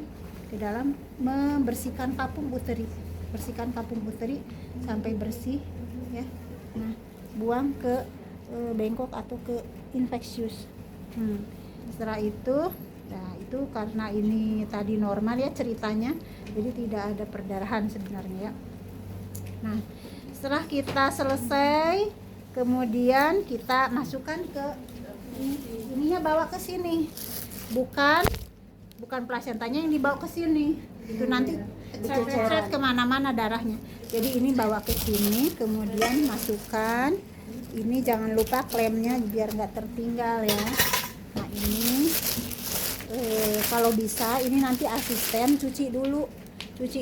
membersihkan kapung uteri, bersihkan kapung uteri sampai bersih ya. Nah buang ke bengkok atau ke infeksius. Setelah itu, nah itu karena ini tadi normal ya ceritanya, jadi tidak ada perdarahan sebenarnya ya. Nah setelah kita selesai, kemudian kita masukkan ke ininya, bawa ke sini, bukan plasentanya yang dibawa ke sini, itu nanti ceret kemana-mana darahnya. Jadi ini bawa ke sini, kemudian masukkan. Ini jangan lupa klemnya biar nggak tertinggal ya. Nah ini kalau bisa ini nanti asisten cuci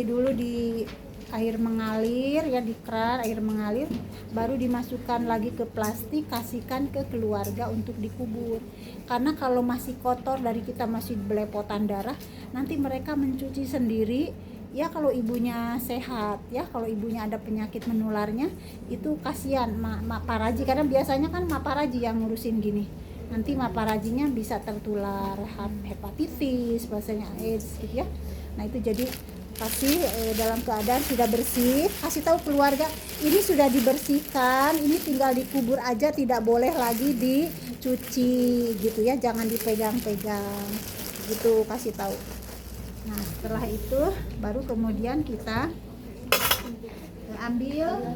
dulu di air mengalir ya, di keran air mengalir, baru dimasukkan lagi ke plastik, kasihkan ke keluarga untuk dikubur. Karena kalau masih kotor dari kita masih belepotan darah, nanti mereka mencuci sendiri ya kalau ibunya sehat ya, kalau ibunya ada penyakit menularnya itu kasihan maparaji, karena biasanya kan maparaji yang ngurusin gini, nanti maparajinya bisa tertular hepatitis, bahasanya AIDS gitu ya. Nah itu jadi kasih dalam keadaan sudah bersih, kasih tahu keluarga ini sudah dibersihkan, ini tinggal dikubur aja, tidak boleh lagi dicuci gitu ya, jangan dipegang-pegang gitu, kasih tahu. Nah setelah itu baru kemudian kita ambil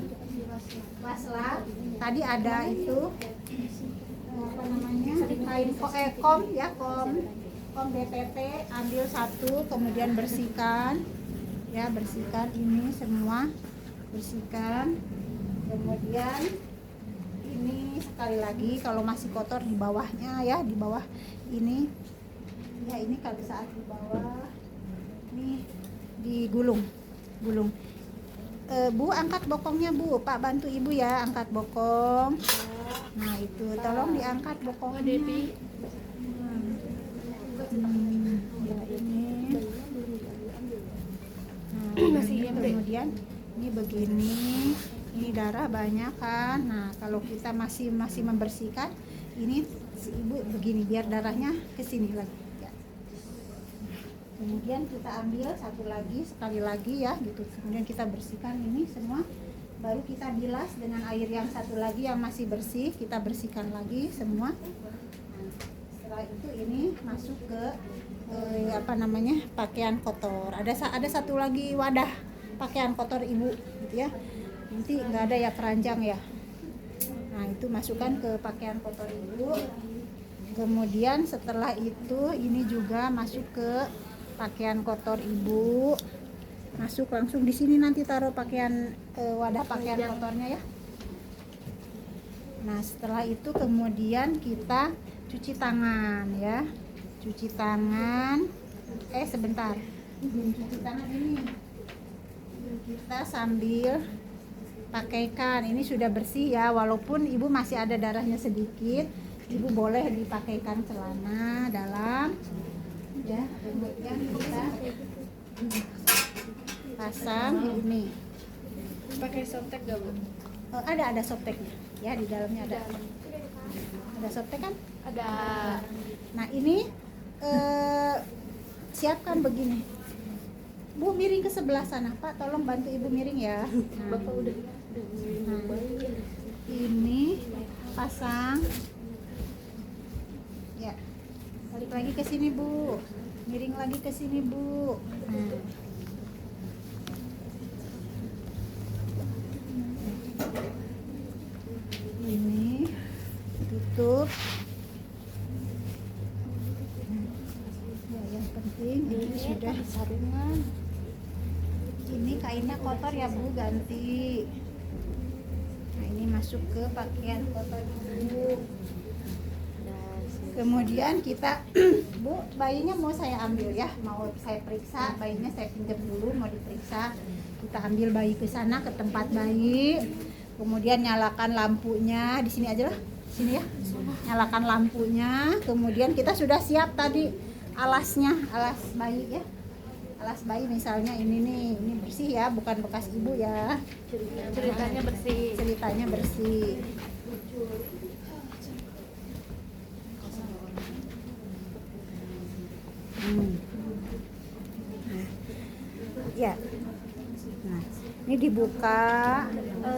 waslah, tadi ada itu apa namanya, kain kom ya, kom DPT, ambil satu, kemudian bersihkan ya, bersihkan ini semua, bersihkan. Kemudian ini sekali lagi kalau masih kotor di bawahnya ya, di bawah ini ya, ini kalau saat di bawah ini digulung. Bu angkat bokongnya Bu, Pak bantu Ibu ya angkat bokong. Nah itu tolong diangkat bokongnya. Ya ini. Nah, kemudian ini begini, ini darah banyak kan. Nah kalau kita masih membersihkan, ini si ibu begini biar darahnya ke sini lagi ya. Kemudian kita ambil satu lagi, sekali lagi ya gitu, kemudian kita bersihkan ini semua, baru kita bilas dengan air yang satu lagi yang masih bersih, kita bersihkan lagi semua. Nah, setelah itu ini masuk ke apa namanya, pakaian kotor. Ada satu lagi wadah pakaian kotor ibu gitu ya, nanti nggak ada ya keranjang ya. Nah itu masukkan ke pakaian kotor ibu. Kemudian setelah itu ini juga masuk ke pakaian kotor ibu, masuk langsung di sini, nanti taruh pakaian wadah pakaian kotornya ya. Nah setelah itu kemudian kita cuci tangan ya, cuci tangan. Sebentar, cuci tangan ini kita sambil pakaikan, ini sudah bersih ya, walaupun ibu masih ada darahnya sedikit, ibu boleh dipakaikan celana dalam ya. Kemudian kita pasang ini, Pakai softtek gak Bu? ada softteknya ya, di dalamnya ada softtek kan, Ada. nah ini siapkan begini Bu, miring ke sebelah sana Pak, tolong bantu ibu miring ya. Nah, ini pasang ya, balik lagi ke sini Bu, miring lagi ke sini Bu. Nah. Ini tutup ya, yang penting ini sudah sarungan. Ini kainnya kotor ya Bu, ganti. Nah ini masuk ke pakaian kotor ibu. Kemudian kita Bu, bayinya mau saya ambil ya, mau saya periksa bayinya, saya pinjam dulu mau diperiksa. Kita ambil bayi ke sana, ke tempat bayi. Kemudian nyalakan lampunya, di sini aja lah, sini ya. Nyalakan lampunya. Kemudian kita sudah siap tadi alasnya, alas bayi ya. Alas bayi misalnya ini nih, ini bersih ya, bukan bekas ibu ya. Ceritanya bersih. Ceritanya bersih. Ya. Nah, ini dibuka.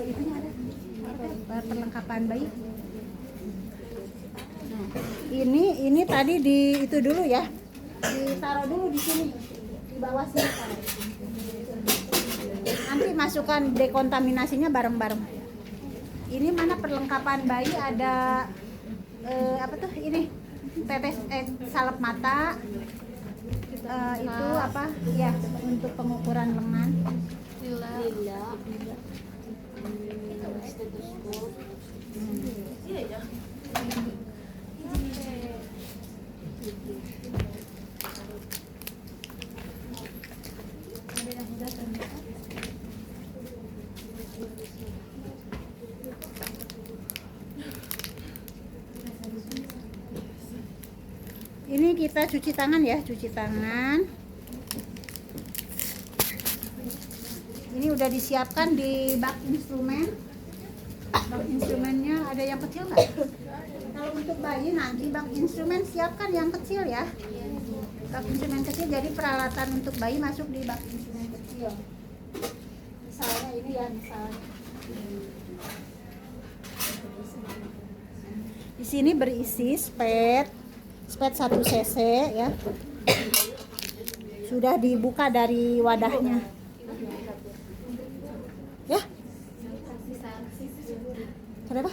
Itunya ada. Perlengkapan bayi. Nah, ini tadi di itu dulu ya. Ditaruh dulu di sini. Di bawah sini taruh. Nanti masukkan dekontaminasinya bareng-bareng. Ini mana perlengkapan bayi, ada apa tuh ini? Tetes salep mata. Itu apa ya, untuk pengukuran lengan. Lila. Ini kita cuci tangan ya, cuci tangan. Ini udah disiapkan di bak instrumen. Bak instrumennya ada yang kecil nggak? Kalau untuk bayi nanti bak instrumen siapkan yang kecil ya. Bak instrumen kecil, jadi peralatan untuk bayi masuk di bak instrumen kecil. Misalnya ini ya, misalnya. Di sini berisi spet 1 cc ya. Sudah dibuka dari wadahnya. Ya. Kenapa?